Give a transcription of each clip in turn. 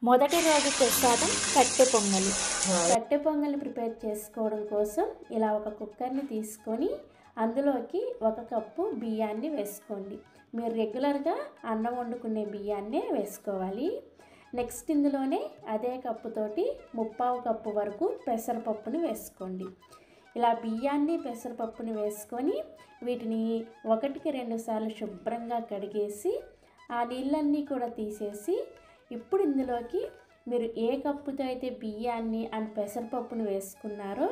మొదటి రోజు ప్రసాదం కట్టె పొంగలి. కట్టె పొంగలి ప్రిపేర్ చేసుకోవడం కోసం ఇలా ఒక కుక్కర్ని తీసుకొని అందులోకి 1 కప్పు బియ్యాన్ని వేసుకోండి. మీరు రెగ్యులర్గా అన్నం వండుకునే బియ్యాన్నే వేసుకోవాలి. నెక్స్ట్ ఇందులోనే అదే కప్పుతోటి 3/4 కప్పు వరకు పెసరపప్పుని వేసుకోండి. ఇలా బియ్యాన్ని పెసరపప్పుని వేసుకొని వీటిని 1కి 2 సార్లు శుభ్రంగా కడిగేసి ఆ నీళ్ళన్నీ కూడా తీసేసి ఇప్పుడు ఇందులోకి మీరు ఏ కప్పుతో అయితే బియ్యాన్ని అండ్ పెసరపప్పును వేసుకున్నారో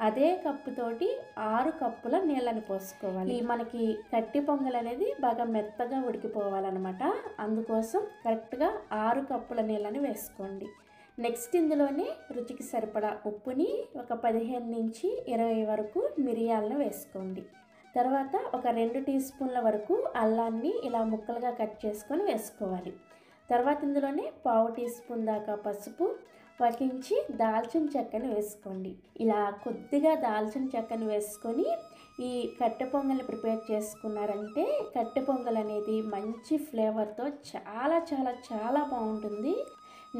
అదే కప్పుతోటి 6 కప్పుల నీళ్ళని పోసుకోవాలి. మనకి కట్టి పొంగల్ అనేది బాగా మెత్తగా ఉడికిపోవాలన్నమాట. అందుకోసం కరెక్ట్గా 6 కప్పుల నీళ్ళని వేసుకోండి. నెక్స్ట్ ఇందులోనే రుచికి సరిపడా ఉప్పుని ఒక 15 నుంచి 20 వరకు మిరియాలను వేసుకోండి. తర్వాత ఒక 2 టీ స్పూన్ల వరకు అల్లాన్ని ఇలా ముక్కలుగా కట్ చేసుకొని వేసుకోవాలి. తర్వాత ఇందులోనే 1/2 టీ స్పూన్ దాకా పసుపు, 1 ఇంచి దాల్చిన చెక్కని వేసుకోండి. ఇలా కొద్దిగా దాల్చిన చెక్కని వేసుకొని ఈ కట్టె పొంగల్ని ప్రిపేర్ చేసుకున్నారంటే కట్టె పొంగల్ అనేది మంచి ఫ్లేవర్తో చాలా చాలా చాలా బాగుంటుంది.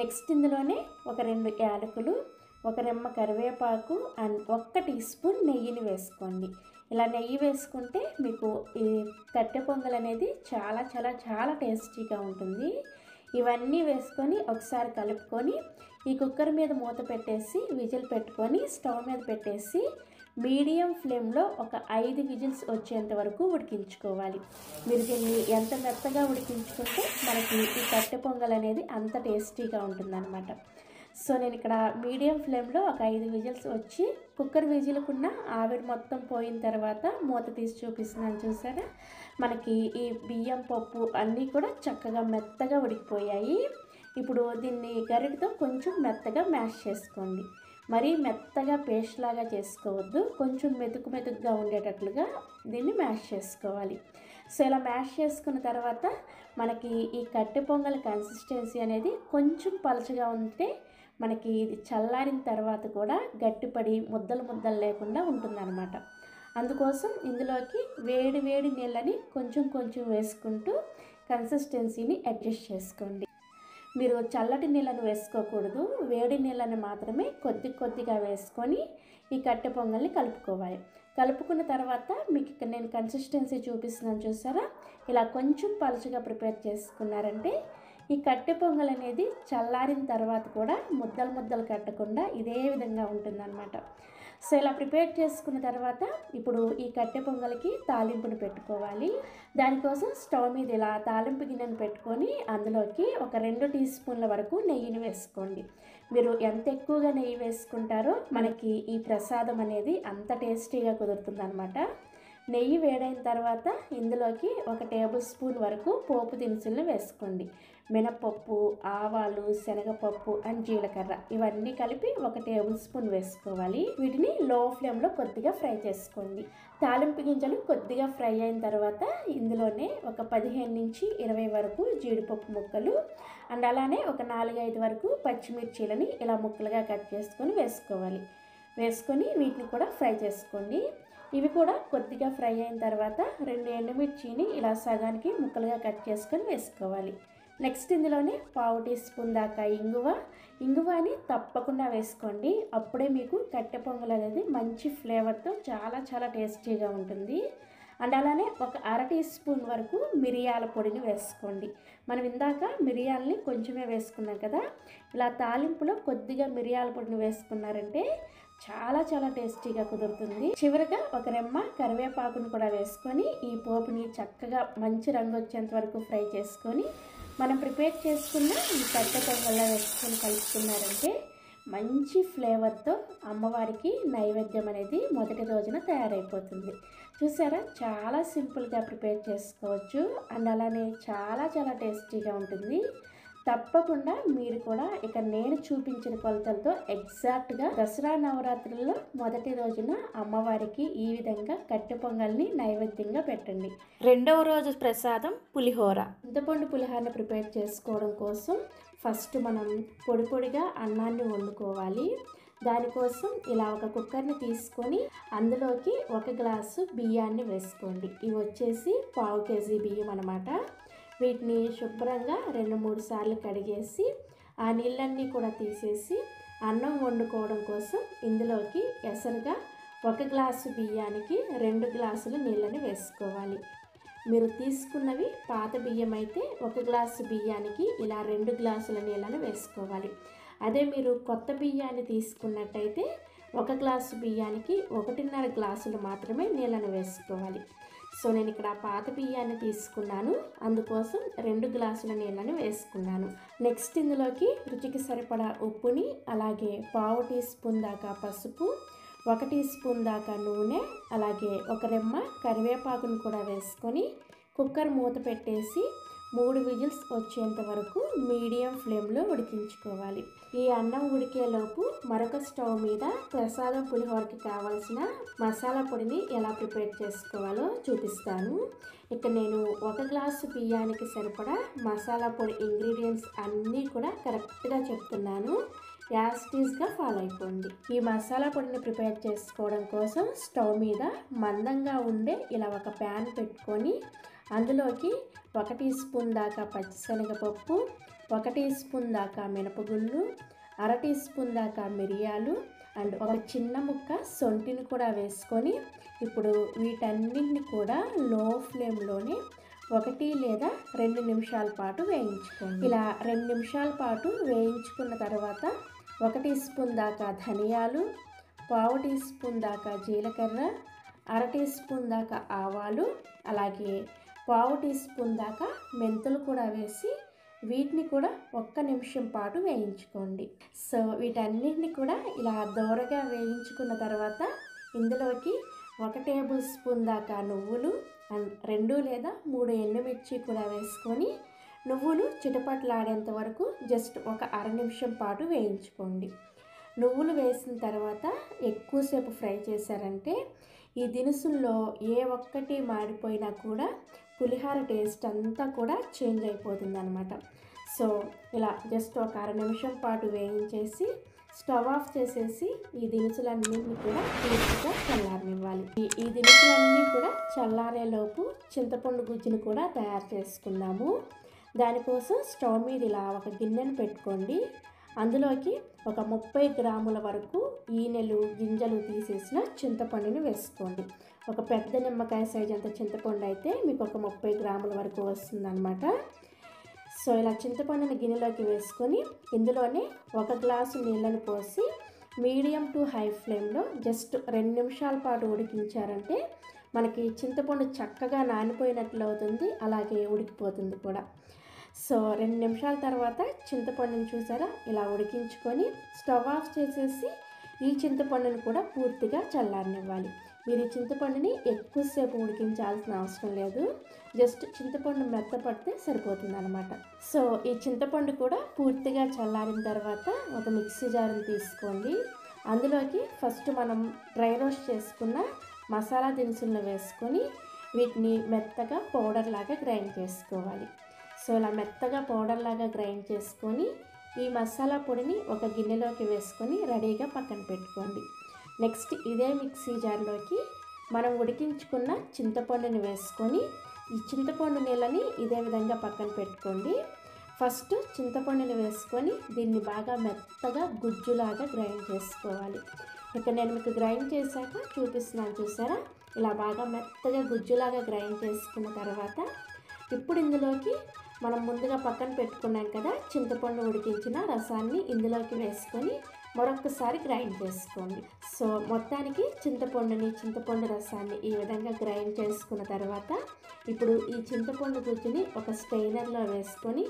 నెక్స్ట్ ఇందులోనే ఒక 2 యాలకులు, 1 రెమ్మ కరివేపాకు అండ్ 1 టీ స్పూన్ నెయ్యిని వేసుకోండి. ఇలా నెయ్యి వేసుకుంటే మీకు ఈ కట్టె పొంగల్ అనేది చాలా చాలా చాలా టేస్టీగా ఉంటుంది. ఇవన్నీ వేసుకొని ఒకసారి కలుపుకొని ఈ కుక్కర్ మీద మూత పెట్టేసి విజిల్ పెట్టుకొని స్టవ్ మీద పెట్టేసి మీడియం ఫ్లేమ్లో ఒక 5 విజిల్స్ వచ్చేంత వరకు ఉడికించుకోవాలి. మీరు దీన్ని ఎంత మెత్తగా ఉడికించుకుంటే మనకి ఈ కట్టె పొంగల్ అనేది అంత టేస్టీగా ఉంటుందన్నమాట. సో నేను ఇక్కడ మీడియం ఫ్లేమ్లో ఒక 5 విజిల్స్ వచ్చి కుక్కర్ విజిల్కున్న ఆవిరి మొత్తం పోయిన తర్వాత మూత తీసి చూపిస్తున్నాను. చూసారా, మనకి ఈ బియ్యం పప్పు అన్నీ కూడా చక్కగా మెత్తగా ఉడికిపోయాయి. ఇప్పుడు దీన్ని గరిటతో కొంచెం మెత్తగా మ్యాష్ చేసుకోండి. మరీ మెత్తగా పేస్ట్ లాగా చేసుకోవద్దు, కొంచెం మెతుకుగా ఉండేటట్లుగా దీన్ని మ్యాష్ చేసుకోవాలి. సో ఇలా మ్యాష్ చేసుకున్న తర్వాత మనకి ఈ కట్టె పొంగల్ కన్సిస్టెన్సీ అనేది కొంచెం పలచగా ఉంటే మనకి ఇది చల్లారిన తర్వాత కూడా గట్టిపడి ముద్దలు లేకుండా ఉంటుందన్నమాట. అందుకోసం ఇందులోకి వేడి వేడి నీళ్ళని కొంచెం కొంచెం వేసుకుంటూ కన్సిస్టెన్సీని అడ్జస్ట్ చేసుకోండి. మీరు చల్లటి నీళ్ళను వేసుకోకూడదు, వేడి నీళ్ళని మాత్రమే కొద్దిగా వేసుకొని ఈ కట్టె పొంగల్ని కలుపుకోవాలి. కలుపుకున్న తర్వాత మీకు ఇక్కడ నేను కన్సిస్టెన్సీ చూపిస్తున్నాను. చూసారా, ఇలా కొంచెం పలుచగా ప్రిపేర్ చేసుకున్నారంటే ఈ కట్టె పొంగల్ అనేది చల్లారిన తర్వాత కూడా ముద్దలు కట్టకుండా ఇదే విధంగా ఉంటుందన్నమాట. సో ఇలా ప్రిపేర్ చేసుకున్న తర్వాత ఇప్పుడు ఈ కట్టె పొంగల్కి తాలింపును పెట్టుకోవాలి. దానికోసం స్టవ్ మీద ఇలా తాలింపు గిన్నెను పెట్టుకొని అందులోకి ఒక 2 టీ స్పూన్ల వరకు నెయ్యిని వేసుకోండి. మీరు ఎంత ఎక్కువగా నెయ్యి వేసుకుంటారో మనకి ఈ ప్రసాదం అనేది అంత టేస్టీగా కుదురుతుందన్నమాట. నెయ్యి వేడైన తర్వాత ఇందులోకి 1 టేబుల్ స్పూన్ వరకు పోపు దినుసులను వేసుకోండి. మినపప్పు, ఆవాలు, శనగపప్పు అండ్ జీలకర్ర ఇవన్నీ కలిపి 1 టేబుల్ స్పూన్ వేసుకోవాలి. వీటిని లో ఫ్లేమ్లో కొద్దిగా ఫ్రై చేసుకోండి. తాలింపు గింజలు కొద్దిగా ఫ్రై అయిన తర్వాత ఇందులోనే ఒక 15 నుంచి 20 వరకు జీడిపప్పు ముక్కలు అండ్ అలానే ఒక 4-5 వరకు పచ్చిమిర్చీలని ఇలా ముక్కలుగా కట్ చేసుకొని వేసుకోవాలి. వేసుకొని వీటిని కూడా ఫ్రై చేసుకోండి. ఇవి కూడా కొద్దిగా ఫ్రై అయిన తర్వాత 2 ఎండుమిర్చిని ఇలా సగానికి ముక్కలుగా కట్ చేసుకొని వేసుకోవాలి. నెక్స్ట్ ఇందులోనే 1/2 టీ స్పూన్ దాకా ఇంగువని తప్పకుండా వేసుకోండి. అప్పుడే మీకు కట్టె పొంగల్ అనేది మంచి ఫ్లేవర్తో చాలా చాలా టేస్టీగా ఉంటుంది. అండ్ అలానే ఒక 1/2 టీ స్పూన్ వరకు మిరియాల పొడిని వేసుకోండి. మనం ఇందాక మిరియాలని కొంచెమే వేసుకున్నాం కదా, ఇలా తాలింపులో కొద్దిగా మిరియాల పొడిని వేసుకున్నారంటే చాలా చాలా టేస్టీగా కుదురుతుంది. చివరిగా 1 రెమ్మ కరివేపాకును కూడా వేసుకొని ఈ పోపుని చక్కగా మంచి రంగు వచ్చేంత వరకు ఫ్రై చేసుకొని మనం ప్రిపేర్ చేసుకున్న ఈ కట్టె పొంగల్లో వేసుకొని కలుపుకున్నారంటే మంచి ఫ్లేవర్తో అమ్మవారికి నైవేద్యం అనేది మొదటి రోజున తయారైపోతుంది. చూసారా, చాలా సింపుల్గా ప్రిపేర్ చేసుకోవచ్చు అండ్ అలానే చాలా చాలా టేస్టీగా ఉంటుంది. తప్పకుండా మీరు కూడా ఇక నేను చూపించిన కొలతలతో ఎగ్జాక్ట్గా దసరా నవరాత్రుల్లో మొదటి రోజున అమ్మవారికి ఈ విధంగా కట్టె పొంగల్ని నైవేద్యంగా పెట్టండి. రెండవ రోజు ప్రసాదం పులిహోర. చింతపండు పులిహోరని ప్రిపేర్ చేసుకోవడం కోసం ఫస్ట్ మనం పొడిగా అన్నాన్ని వండుకోవాలి. దానికోసం ఇలా ఒక కుక్కర్ని తీసుకొని అందులోకి 1 గ్లాసు బియ్యాన్ని వేసుకోండి. ఇవి వచ్చేసి 1/2 కేజీ బియ్యం అన్నమాట. వీటిని శుభ్రంగా 2-3 సార్లు కడిగేసి ఆ నీళ్ళన్నీ కూడా తీసేసి అన్నం వండుకోవడం కోసం ఇందులోకి ఎసరుగా 1 గ్లాసు బియ్యానికి 2 గ్లాసుల నీళ్ళని వేసుకోవాలి. మీరు తీసుకున్నవి పాత బియ్యం అయితే 1 గ్లాసు బియ్యానికి ఇలా 2 గ్లాసుల నీళ్ళను వేసుకోవాలి. అదే మీరు కొత్త బియ్యాన్ని తీసుకున్నట్టయితే 1 గ్లాసు బియ్యానికి 1.5 గ్లాసులు మాత్రమే నీళ్ళను వేసుకోవాలి. సో నేను ఇక్కడ పాత బియ్యాన్ని తీసుకున్నాను, అందుకోసం 2 గ్లాసుల నీళ్ళను వేసుకున్నాను. నెక్స్ట్ ఇందులోకి రుచికి సరిపడా ఉప్పుని, అలాగే 1/2 టీ స్పూన్ దాకా పసుపు, 1 టీ స్పూన్ దాకా నూనె, అలాగే 1 రెమ్మ కరివేపాకును కూడా వేసుకొని కుక్కర్ మూత పెట్టేసి 3 విజిల్స్ వచ్చేంత వరకు మీడియం ఫ్లేమ్లో ఉడికించుకోవాలి. ఈ అన్నం ఉడికేలోపు మరొక స్టవ్ మీద ప్రసాదం పులిహోరకి కావాల్సిన మసాలా పొడిని ఎలా ప్రిపేర్ చేసుకోవాలో చూపిస్తాను. ఇక్కడ నేను 1 గ్లాసు బియ్యానికి సరిపడా మసాలా పొడి ఇంగ్రీడియంట్స్ అన్నీ కూడా కరెక్ట్గా చెప్తున్నాను. యాస్టీస్గా ఫాలో అయిపోండి. ఈ మసాలా పొడిని ప్రిపేర్ చేసుకోవడం కోసం స్టవ్ మీద మందంగా ఉండే ఇలా ఒక ప్యాన్ పెట్టుకొని అందులోకి 1 టీ స్పూన్ దాకా పచ్చిశనగపప్పు, 1 టీ స్పూన్ దాకా మినపగుళ్ళు, 1/2 టీ స్పూన్ దాకా మిరియాలు అండ్ ఒక చిన్న ముక్క సొంటిని కూడా వేసుకొని ఇప్పుడు వీటన్నింటిని కూడా లో ఫ్లేమ్లోనే 1 లేదా 2 నిమిషాల పాటు వేయించుకోండి. ఇలా 2 నిమిషాల పాటు వేయించుకున్న తర్వాత 1 టీ స్పూన్ దాకా ధనియాలు, 1/2 టీ స్పూన్ దాకా జీలకర్ర, 1/2 టీ స్పూన్ దాకా ఆవాలు, అలాగే 1/2 టీ స్పూన్ దాకా మెంతులు కూడా వేసి వీటిని కూడా 1 నిమిషం పాటు వేయించుకోండి. సో వీటన్నిటిని కూడా ఇలా దోరగా వేయించుకున్న తర్వాత ఇందులోకి 1 టేబుల్ స్పూన్ దాకా నువ్వులు అండ్ 2 లేదా 3 ఎండుమిర్చి కూడా వేసుకొని నువ్వులు చిటపట్లాడేంత వరకు జస్ట్ 1/2 నిమిషం పాటు వేయించుకోండి. నువ్వులు వేసిన తర్వాత ఎక్కువసేపు ఫ్రై చేశారంటే ఈ దినుసుల్లో ఏ ఒక్కటి మాడిపోయినా కూడా పులిహోర టేస్ట్ అంతా కూడా చేంజ్ అయిపోతుంది అన్నమాట. సో ఇలా జస్ట్ 1/2 నిమిషం పాటు వేయించేసి స్టవ్ ఆఫ్ చేసేసి ఈ దినుసులన్నింటినీ కూడా పూర్తిగా చల్లారనివ్వాలి. ఈ దినుసులన్నీ కూడా చల్లారేలోపు చింతపండు గుజ్జును కూడా తయారు చేసుకుందాము. దానికోసం స్టవ్ మీద ఇలా ఒక గిన్నెను పెట్టుకోండి. అందులోకి ఒక 30 గ్రాముల వరకు ఈనెలు గింజలు తీసేసిన చింతపండుని వేసుకోండి. ఒక పెద్ద నిమ్మకాయ సైజ్ అంత చింతపండు అయితే మీకు ఒక 30 గ్రాముల వరకు వస్తుందన్నమాట. సో ఇలా చింతపండుని గిన్నెలోకి వేసుకొని ఇందులోనే 1 గ్లాసు నీళ్ళని పోసి మీడియం టు హై ఫ్లేమ్లో జస్ట్ 2 నిమిషాల పాటు ఉడికించారంటే మనకి చింతపండు చక్కగా నానిపోయినట్లు అవుతుంది, అలాగే ఉడికిపోతుంది కూడా. సో 2 నిమిషాల తర్వాత చింతపండుని చూసారా ఇలా ఉడికించుకొని స్టవ్ ఆఫ్ చేసేసి ఈ చింతపండుని కూడా పూర్తిగా చల్లారనివ్వాలి. మీరు ఈ చింతపండుని ఎక్కువసేపు ఉడికించాల్సిన అవసరం లేదు, జస్ట్ చింతపండు మెత్తపడితే సరిపోతుంది అనమాట. సో ఈ చింతపండు కూడా పూర్తిగా చల్లారిన తర్వాత ఒక మిక్సీ జార్ని తీసుకోండి. అందులోకి ఫస్ట్ మనం డ్రై రోస్ట్ చేసుకున్న మసాలా దినుసులను వేసుకొని వీటిని మెత్తగా పౌడర్ లాగా గ్రైండ్ చేసుకోవాలి. సో ఇలా మెత్తగా పౌడర్ లాగా గ్రైండ్ చేసుకొని ఈ మసాలా పొడిని ఒక గిన్నెలోకి వేసుకొని రెడీగా పక్కన పెట్టుకోండి. నెక్స్ట్ ఇదే మిక్సీ జార్లోకి మనం ఉడికించుకున్న చింతపండుని వేసుకొని ఈ చింతపండు నీళ్ళని ఇదే విధంగా పక్కన పెట్టుకోండి. ఫస్ట్ చింతపండుని వేసుకొని దీన్ని బాగా మెత్తగా గుజ్జులాగా గ్రైండ్ చేసుకోవాలి. ఇక్కడ నేను మీకు గ్రైండ్ చేశాక చూపిస్తున్నాను చూసారా, ఇలా బాగా మెత్తగా గుజ్జులాగా గ్రైండ్ చేసుకున్న తర్వాత ఇప్పుడు ఇందులోకి మనం ముందుగా పక్కన పెట్టుకున్నాం కదా చింతపండు ఉడికించిన రసాన్ని ఇందులోకి వేసుకొని మరొకసారి గ్రైండ్ చేసుకోండి. సో మొత్తానికి చింతపండు రసాన్ని ఈ విధంగా గ్రైండ్ చేసుకున్న తర్వాత ఇప్పుడు ఈ చింతపండు గుజ్జుని ఒక స్ట్రైనర్లో వేసుకొని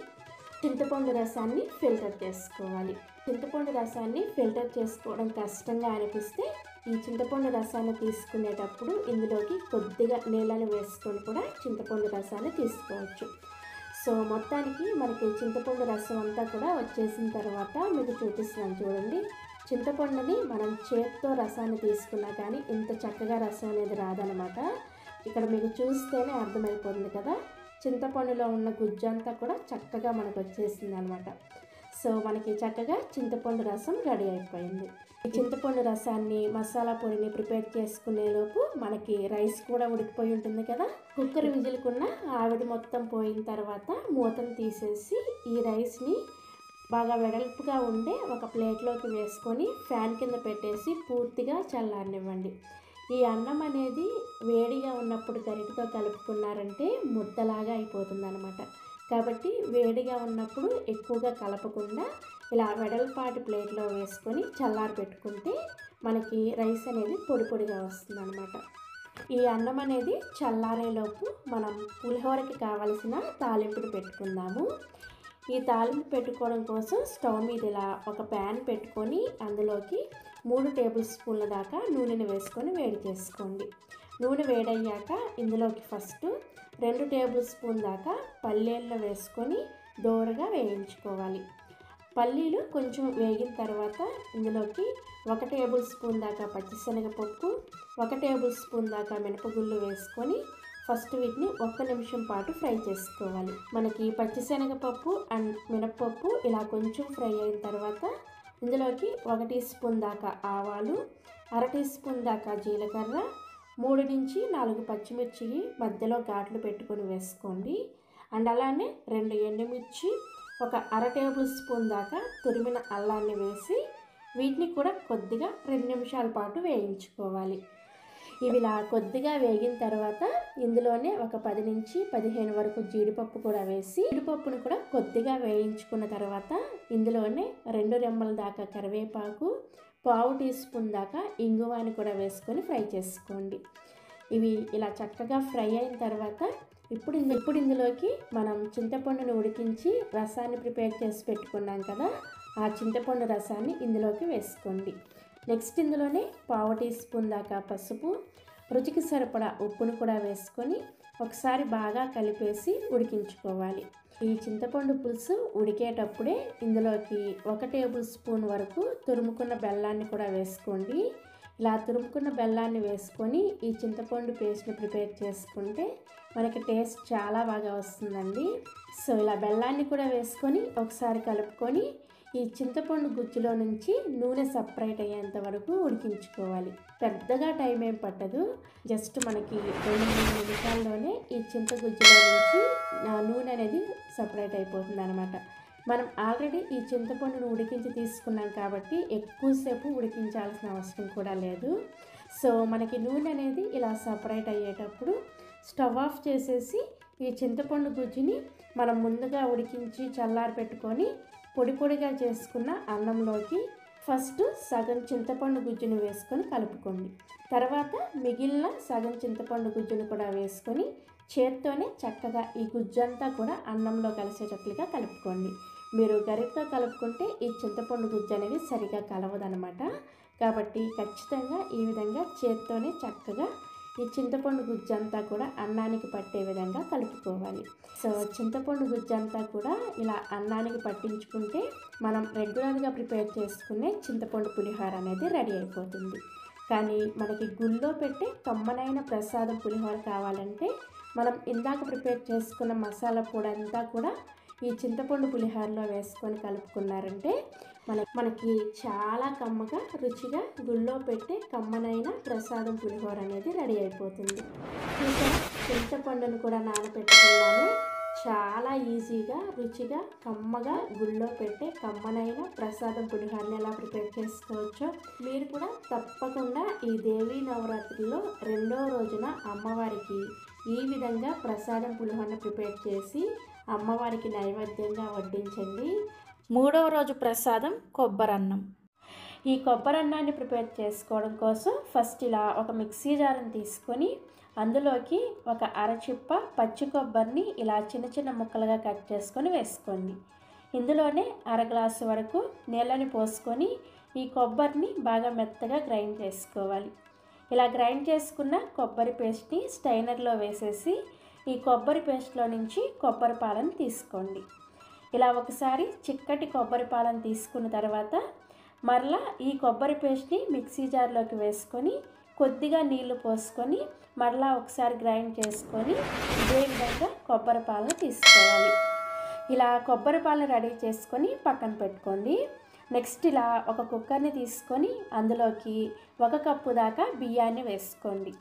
చింతపండు రసాన్ని ఫిల్టర్ చేసుకోవాలి. చింతపండు రసాన్ని ఫిల్టర్ చేసుకోవడం కష్టంగా అనిపిస్తే ఈ చింతపండు రసాన్ని తీసుకునేటప్పుడు ఇందులోకి కొద్దిగా నీళ్ళని వేసుకొని కూడా చింతపండు రసాన్ని తీసుకోవచ్చు. సో మొత్తానికి మనకి చింతపండు రసం అంతా కూడా వచ్చేసిన తర్వాత మీకు చూపిస్తున్నాను చూడండి. చింతపండుని మనం చేత్తో రసాన్ని తీసుకున్నా కానీ ఇంత చక్కగా రసం అనేది రాదనమాట. ఇక్కడ మీకు చూస్తేనే అర్థమైపోతుంది కదా, చింతపండులో ఉన్న గుజ్జంతా కూడా చక్కగా మనకు వచ్చేసింది అనమాట. సో మనకి చక్కగా చింతపండు రసం రెడీ అయిపోయింది. ఈ చింతపండు రసాన్ని మసాలా పొడిని ప్రిపేర్ చేసుకునేలోపు మనకి రైస్ కూడా ఉడికిపోయి ఉంటుంది కదా. కుక్కర్ విజిల్కున్న ఆవిరి మొత్తం పోయిన తర్వాత మూతను తీసేసి ఈ రైస్ని బాగా వెడల్పుగా ఉండే ఒక ప్లేట్లోకి వేసుకొని ఫ్యాన్ కింద పెట్టేసి పూర్తిగా చల్లారనివ్వండి. ఈ అన్నం అనేది వేడిగా ఉన్నప్పుడు గరిటెతో కలుపుకున్నారంటే ముద్దలాగా అయిపోతుందన్నమాట. కాబట్టి వేడిగా ఉన్నప్పుడు ఎక్కువగా కలపకుండా ఇలా వెడల్పాటి ప్లేట్లో వేసుకొని చల్లారి పెట్టుకుంటే మనకి రైస్ అనేది పొడి పొడిగా వస్తుందన్నమాట. ఈ అన్నం అనేది చల్లారేలోపు మనం పులిహోరకి కావలసిన తాలింపుని పెట్టుకుందాము. ఈ తాలింపు పెట్టుకోవడం కోసం స్టవ్ మీద ఇలా ఒక ప్యాన్ పెట్టుకొని అందులోకి 3 టేబుల్ స్పూన్ల దాకా నూనెని వేసుకొని వేడి చేసుకోండి. నూనె వేడయ్యాక ఇందులోకి ఫస్ట్ 2 టేబుల్ స్పూన్ దాకా పల్లీలను వేసుకొని దోరగా వేయించుకోవాలి. పల్లీలు కొంచెం వేగిన తర్వాత ఇందులోకి 1 టేబుల్ స్పూన్ దాకా పచ్చిశనగపప్పు, 1 టేబుల్ స్పూన్ దాకా మినపగుళ్ళు వేసుకొని ఫస్ట్ వీటిని 1 నిమిషం పాటు ఫ్రై చేసుకోవాలి. మనకి పచ్చిశనగపప్పు అండ్ మినపప్పు ఇలా కొంచెం ఫ్రై అయిన తర్వాత ఇందులోకి 1 టీ స్పూన్ దాకా ఆవాలు, 1/2 టీ స్పూన్ దాకా జీలకర్ర, 3 నుంచి 4 పచ్చిమిర్చి మధ్యలో ఘాట్లు పెట్టుకొని వేసుకోండి. అండ్ అలానే 2 ఎండుమిర్చి, 1/2 టేబుల్ స్పూన్ దాకా తురిమిన అల్లాన్ని వేసి వీటిని కూడా కొద్దిగా 2 నిమిషాల పాటు వేయించుకోవాలి. ఇవి ఇలా కొద్దిగా వేగిన తర్వాత ఇందులోనే ఒక 10 నుంచి 15 వరకు జీడిపప్పు కూడా వేసి జీడిపప్పును కూడా కొద్దిగా వేయించుకున్న తర్వాత ఇందులోనే 2 రెమ్మల దాకా కరివేపాకు, 1/2 టీ స్పూన్ దాకా ఇంగువాని కూడా వేసుకొని ఫ్రై చేసుకోండి. ఇవి ఇలా చక్కగా ఫ్రై అయిన తర్వాత ఇప్పుడు ఇందులోకి మనం చింతపండును ఉడికించి రసాన్ని ప్రిపేర్ చేసి పెట్టుకున్నాం కదా, ఆ చింతపండు రసాన్ని ఇందులోకి వేసుకోండి. నెక్స్ట్ ఇందులోనే 1/2 టీ స్పూన్ దాకా పసుపు, రుచికి సరిపడా ఉప్పును కూడా వేసుకొని ఒకసారి బాగా కలిపేసి ఉడికించుకోవాలి. ఈ చింతపండు పులుసు ఉడికేటప్పుడే ఇందులోకి 1 టేబుల్ స్పూన్ వరకు తురుముకున్న బెల్లాన్ని కూడా వేసుకోండి. ఇలా తురుముకున్న బెల్లాన్ని వేసుకొని ఈ చింతపండు పేస్ట్ని ప్రిపేర్ చేసుకుంటే మనకి టేస్ట్ చాలా బాగా వస్తుందండి. సో ఇలా బెల్లాన్ని కూడా వేసుకొని ఒకసారి కలుపుకొని ఈ చింతపండు గుజ్జులో నుంచి నూనె సపరేట్ అయ్యేంత వరకు ఉడికించుకోవాలి. పెద్దగా టైం ఏం పట్టదు, జస్ట్ మనకి 2-3 నిమిషాల్లోనే ఈ చింతగుజ్జులో నుంచి నూనె అనేది సపరేట్ అయిపోతుంది అనమాట. మనం ఆల్రెడీ ఈ చింతపండును ఉడికించి తీసుకున్నాం కాబట్టి ఎక్కువసేపు ఉడికించాల్సిన అవసరం కూడా లేదు. సో మనకి నూనె అనేది ఇలా సపరేట్ అయ్యేటప్పుడు స్టవ్ ఆఫ్ చేసేసి ఈ చింతపండు గుజ్జుని మనం ముందుగా ఉడికించి చల్లారి పెట్టుకొని పొడి పొడిగా చేసుకున్న అన్నంలోకి ఫస్ట్ సగం చింతపండు గుజ్జును వేసుకొని కలుపుకోండి. తర్వాత మిగిలిన సగం చింతపండు గుజ్జును కూడా వేసుకొని చేత్తోనే చక్కగా ఈ గుజ్జంతా కూడా అన్నంలో కలిసేటట్లుగా కలుపుకోండి. మీరు గరిటెతో కలుపుకుంటే ఈ చింతపండు గుజ్జు అనేది సరిగా కలవదనమాట. కాబట్టి ఖచ్చితంగా ఈ విధంగా చేత్తోనే చక్కగా ఈ చింతపండు గుజ్జంతా కూడా అన్నానికి పట్టే విధంగా కలుపుకోవాలి. సో చింతపండు గుజ్జంతా కూడా ఇలా అన్నానికి పట్టించుకుంటే మనం రెగ్యులర్గా ప్రిపేర్ చేసుకునే చింతపండు పులిహోర అనేది రెడీ అయిపోతుంది. కానీ మనకి గుళ్ళో పెట్టే కమ్మనైన ప్రసాదం పులిహోర కావాలంటే మనం ఇందాక ప్రిపేర్ చేసుకున్న మసాలా పొడి అంతా కూడా ఈ చింతపండు పులిహోరలో వేసుకొని కలుపుకున్నారంటే మనకి చాలా కమ్మగా రుచిగా గుళ్ళో పెట్టే కమ్మనైన ప్రసాదం పులిహోర అనేది రెడీ అయిపోతుంది. ఇంకా చింతపండును కూడా నానబెట్టుకున్నానే చాలా ఈజీగా రుచిగా కమ్మగా గుళ్ళో పెట్టే కమ్మనైన ప్రసాదం పులిహోరని ఎలా ప్రిపేర్ చేసుకోవచ్చో మీరు కూడా తప్పకుండా ఈ దేవీ నవరాత్రిలో 2వ రోజున అమ్మవారికి ఈ విధంగా ప్రసాదం పులిహోరని ప్రిపేర్ చేసి అమ్మవారికి నైవేద్యంగా వడ్డించండి. 3వ రోజు ప్రసాదం కొబ్బరన్నం. ఈ కొబ్బరన్నాన్ని ప్రిపేర్ చేసుకోవడం కోసం ఫస్ట్ ఇలా ఒక మిక్సీ జార్ని తీసుకొని అందులోకి ఒక అరచిప్ప పచ్చి కొబ్బరిని ఇలా చిన్న చిన్న ముక్కలుగా కట్ చేసుకొని వేసుకోండి. ఇందులోనే 1/2 గ్లాసు వరకు నీళ్ళని పోసుకొని ఈ కొబ్బరిని బాగా మెత్తగా గ్రైండ్ చేసుకోవాలి. ఇలా గ్రైండ్ చేసుకున్న కొబ్బరి పేస్ట్ని స్టైనర్లో వేసేసి ఈ కొబ్బరి పేస్ట్లో నుంచి కొబ్బరి పాలను తీసుకోండి. ఇలా ఒకసారి చిక్కటి కొబ్బరి పాలను తీసుకున్న తర్వాత మరలా ఈ కొబ్బరి పేస్ట్ని మిక్సీ జార్లోకి వేసుకొని కొద్దిగా నీళ్లు పోసుకొని మరలా ఒకసారి గ్రైండ్ చేసుకొని ఇదే విధంగా కొబ్బరి పాలను తీసుకోవాలి. ఇలా కొబ్బరి పాలను రెడీ చేసుకొని పక్కన పెట్టుకోండి. నెక్స్ట్ ఇలా ఒక కుక్కర్ని తీసుకొని అందులోకి 1 కప్పు దాకా బియ్యాన్ని వేసుకోండి.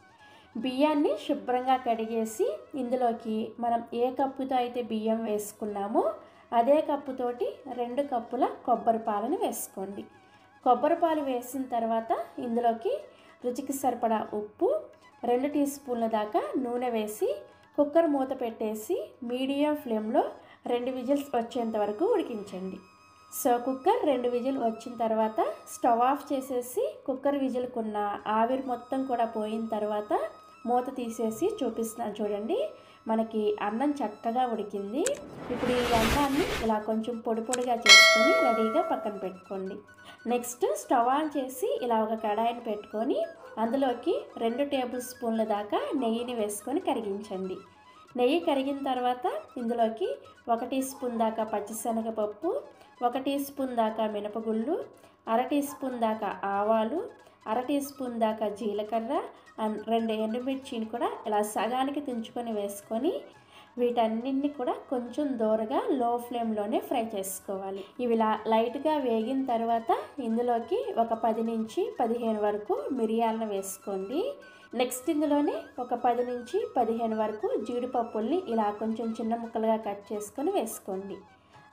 బియ్యాన్ని శుభ్రంగా కడిగేసి ఇందులోకి మనం ఏ కప్పుతో అయితే బియ్యం వేసుకున్నామో అదే కప్పుతోటి 2 కప్పుల కొబ్బరి పాలను వేసుకోండి. కొబ్బరి పాలు వేసిన తర్వాత ఇందులోకి రుచికి సరిపడా ఉప్పు, 2 టీ స్పూన్ల దాకా నూనె వేసి కుక్కర్ మూత పెట్టేసి మీడియం ఫ్లేమ్లో 2 విజిల్స్ వచ్చేంత వరకు ఉడికించండి. సో కుక్కర్ 2 విజిల్ వచ్చిన తర్వాత స్టవ్ ఆఫ్ చేసేసి కుక్కర్ విజిల్కున్న ఆవిరి మొత్తం కూడా పోయిన తర్వాత మూత తీసేసి చూపిస్తున్నాను చూడండి. మనకి అన్నం చక్కగా ఉడికింది. ఇప్పుడు ఈ అన్నాన్ని ఇలా కొంచెం పొడి పొడిగా చేసుకొని రెడీగా పక్కన పెట్టుకోండి. నెక్స్ట్ స్టవ్ ఆన్ చేసి ఇలా ఒక కడాయిని పెట్టుకొని అందులోకి 2 టేబుల్ స్పూన్ల దాకా నెయ్యిని వేసుకొని కరిగించండి. నెయ్యి కరిగిన తర్వాత ఇందులోకి 1 టీ స్పూన్ దాకా పచ్చిశనగపప్పు, 1 టీ స్పూన్ దాకా మినపగుళ్ళు, 1/2 టీ స్పూన్ దాకా ఆవాలు, 1/2 టీ స్పూన్ దాకా జీలకర్ర అండ్ 2 ఎండుమిర్చిని కూడా ఇలా సగానికి తుంచుకొని వేసుకొని వీటన్నిటిని కూడా కొంచెం దూరగా లో ఫ్లేమ్లోనే ఫ్రై చేసుకోవాలి. ఇవి ఇలా లైట్గా వేగిన తర్వాత ఇందులోకి ఒక 10 నుంచి 15 వరకు మిరియాలను వేసుకోండి. నెక్స్ట్ ఇందులోనే ఒక 10 నుంచి 15 వరకు జీడిపప్పుల్ని ఇలా కొంచెం చిన్న ముక్కలుగా కట్ చేసుకొని వేసుకోండి.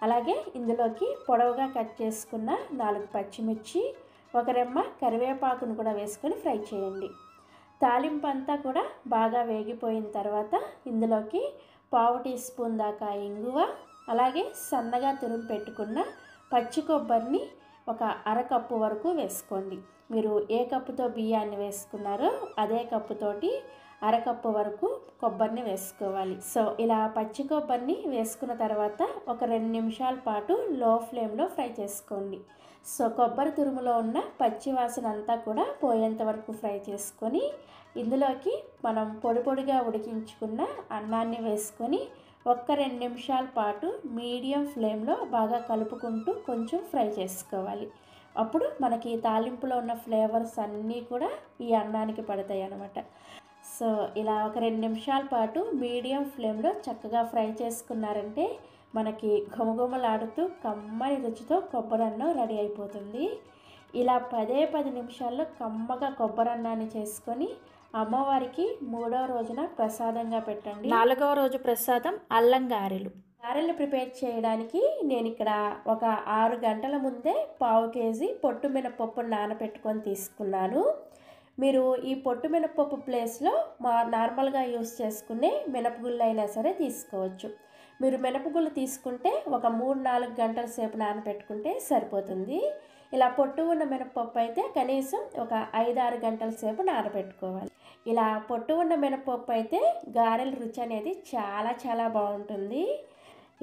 అలాగే ఇందులోకి పొడవుగా కట్ చేసుకున్న 4 పచ్చిమిర్చి, 1 రెమ్మ కరివేపాకును కూడా వేసుకొని ఫ్రై చేయండి. తాలింపు అంతా కూడా బాగా వేగిపోయిన తర్వాత ఇందులోకి 1/2 టీ స్పూన్ దాకా ఇంగువ, అలాగే సన్నగా తురిమి పెట్టుకున్న పచ్చి కొబ్బరిని ఒక 1/2 కప్పు వరకు వేసుకోండి. మీరు ఏ కప్పుతో బియ్యాన్ని వేసుకున్నారో అదే కప్పుతోటి 1/2 కప్పు వరకు కొబ్బరిని వేసుకోవాలి. సో ఇలా పచ్చి కొబ్బరిని వేసుకున్న తర్వాత ఒక 2 నిమిషాల పాటు లో ఫ్లేమ్లో ఫ్రై చేసుకోండి. సో కొబ్బరి తురుములో ఉన్న పచ్చి వాసన అంతా కూడా పోయేంత వరకు ఫ్రై చేసుకొని ఇందులోకి మనం పొడి పొడిగా ఉడికించుకున్న అన్నాన్ని వేసుకొని ఒక్క 2 నిమిషాల పాటు మీడియం ఫ్లేమ్లో బాగా కలుపుకుంటూ కొంచెం ఫ్రై చేసుకోవాలి. అప్పుడు మనకి తాలింపులో ఉన్న ఫ్లేవర్స్ అన్నీ కూడా ఈ అన్నానికి పడతాయి అన్నమాట. సో ఇలా ఒక 2 నిమిషాల పాటు మీడియం ఫ్లేమ్లో చక్కగా ఫ్రై చేసుకున్నారంటే మనకి ఘుమఘుమలాడుతూ కమ్మని రుచితో కొబ్బరి అన్నం రెడీ అయిపోతుంది. ఇలా 10 నిమిషాల్లో కమ్మగా కొబ్బరి అన్నాన్ని చేసుకొని అమ్మవారికి 3వ రోజున ప్రసాదంగా పెట్టండి. 4వ రోజు ప్రసాదం అల్లం గారెలు. గారెలు ప్రిపేర్ చేయడానికి నేను ఇక్కడ ఒక 6 గంటల ముందే 1/2 కేజీ పొట్టు మినపప్పును నానబెట్టుకొని తీసుకున్నాను. మీరు ఈ పొట్టు మినపప్పు ప్లేస్లో నార్మల్గా యూస్ చేసుకునే మినపగుళ్ళు అయినా సరే తీసుకోవచ్చు. మీరు మినపగుళ్ళు తీసుకుంటే ఒక 3-4 గంటల సేపు నానబెట్టుకుంటే సరిపోతుంది. ఇలా పొట్టు ఉన్న మినపప్పు అయితే కనీసం ఒక 5-6 గంటల సేపు నానబెట్టుకోవాలి. ఇలా పొట్టు ఉన్న మినపప్పు అయితే గారెల రుచి అనేది చాలా చాలా బాగుంటుంది.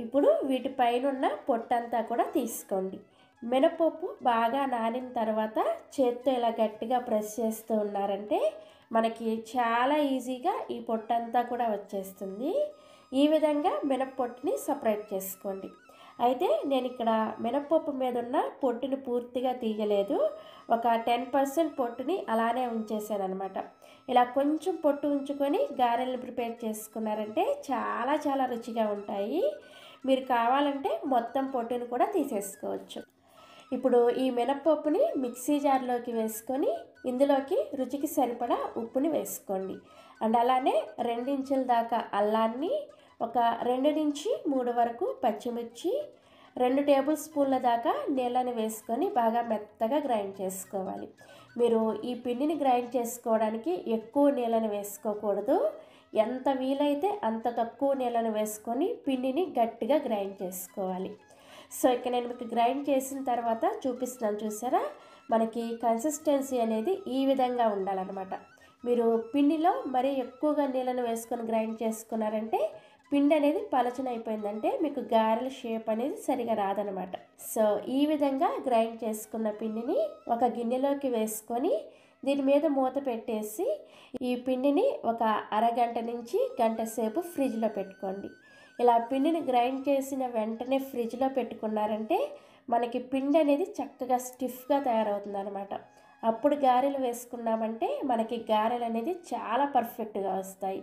ఇప్పుడు వీటిపైన ఉన్న పొట్టంతా కూడా తీసుకోండి. మినపప్పు బాగా నానిన తర్వాత చేత్తో ఇలా గట్టిగా ప్రెస్ చేస్తూ ఉన్నారంటే మనకి చాలా ఈజీగా ఈ పొట్టంతా కూడా వచ్చేస్తుంది. ఈ విధంగా మినప్పొట్టుని సపరేట్ చేసుకోండి. అయితే నేను ఇక్కడ మినపప్పు మీద ఉన్న పొట్టుని పూర్తిగా తీయలేదు. ఒక 10% పొట్టుని అలానే ఉంచేసాను అనమాట. ఇలా కొంచెం పొట్టు ఉంచుకొని గారెలు ప్రిపేర్ చేసుకున్నారంటే చాలా చాలా రుచిగా ఉంటాయి. మీరు కావాలంటే మొత్తం పొట్టుని కూడా తీసేసుకోవచ్చు. ఇప్పుడు ఈ మినపప్పుని మిక్సీ జార్లోకి వేసుకొని ఇందులోకి రుచికి సరిపడా ఉప్పుని వేసుకోండి. అండ్ అలానే 2 ఇంచుల దాకా అల్లాన్ని, ఒక 2 నుంచి 3 వరకు పచ్చిమిర్చి, 2 టేబుల్ స్పూన్ల దాకా నీళ్ళని వేసుకొని బాగా మెత్తగా గ్రైండ్ చేసుకోవాలి. మీరు ఈ పిండిని గ్రైండ్ చేసుకోవడానికి ఎక్కువ నీళ్ళని వేసుకోకూడదు. ఎంత వీలైతే అంత తక్కువ నీళ్ళని వేసుకొని పిండిని గట్టిగా గ్రైండ్ చేసుకోవాలి. సో ఇక్కడ నేను మీకు గ్రైండ్ చేసిన తర్వాత చూపిస్తున్నాను చూసారా, మనకి కన్సిస్టెన్సీ అనేది ఈ విధంగా ఉండాలన్నమాట. మీరు పిండిలో మరీ ఎక్కువగా నీళ్ళను వేసుకొని గ్రైండ్ చేసుకున్నారంటే పిండి అనేది పలచనైపోయిందంటే మీకు గారెల షేప్ అనేది సరిగా రాదనమాట. సో ఈ విధంగా గ్రైండ్ చేసుకున్న పిండిని ఒక గిన్నెలోకి వేసుకొని దీని మీద మూత పెట్టేసి ఈ పిండిని ఒక అరగంట నుంచి గంట సేపు ఫ్రిడ్జ్లో పెట్టుకోండి. ఇలా పిండిని గ్రైండ్ చేసిన వెంటనే ఫ్రిడ్జ్లో పెట్టుకున్నారంటే మనకి పిండి అనేది చక్కగా స్టిఫ్గా తయారవుతుంది అనమాట. అప్పుడు గారెలు వేసుకున్నామంటే మనకి గారెలు అనేది చాలా పర్ఫెక్ట్గా వస్తాయి.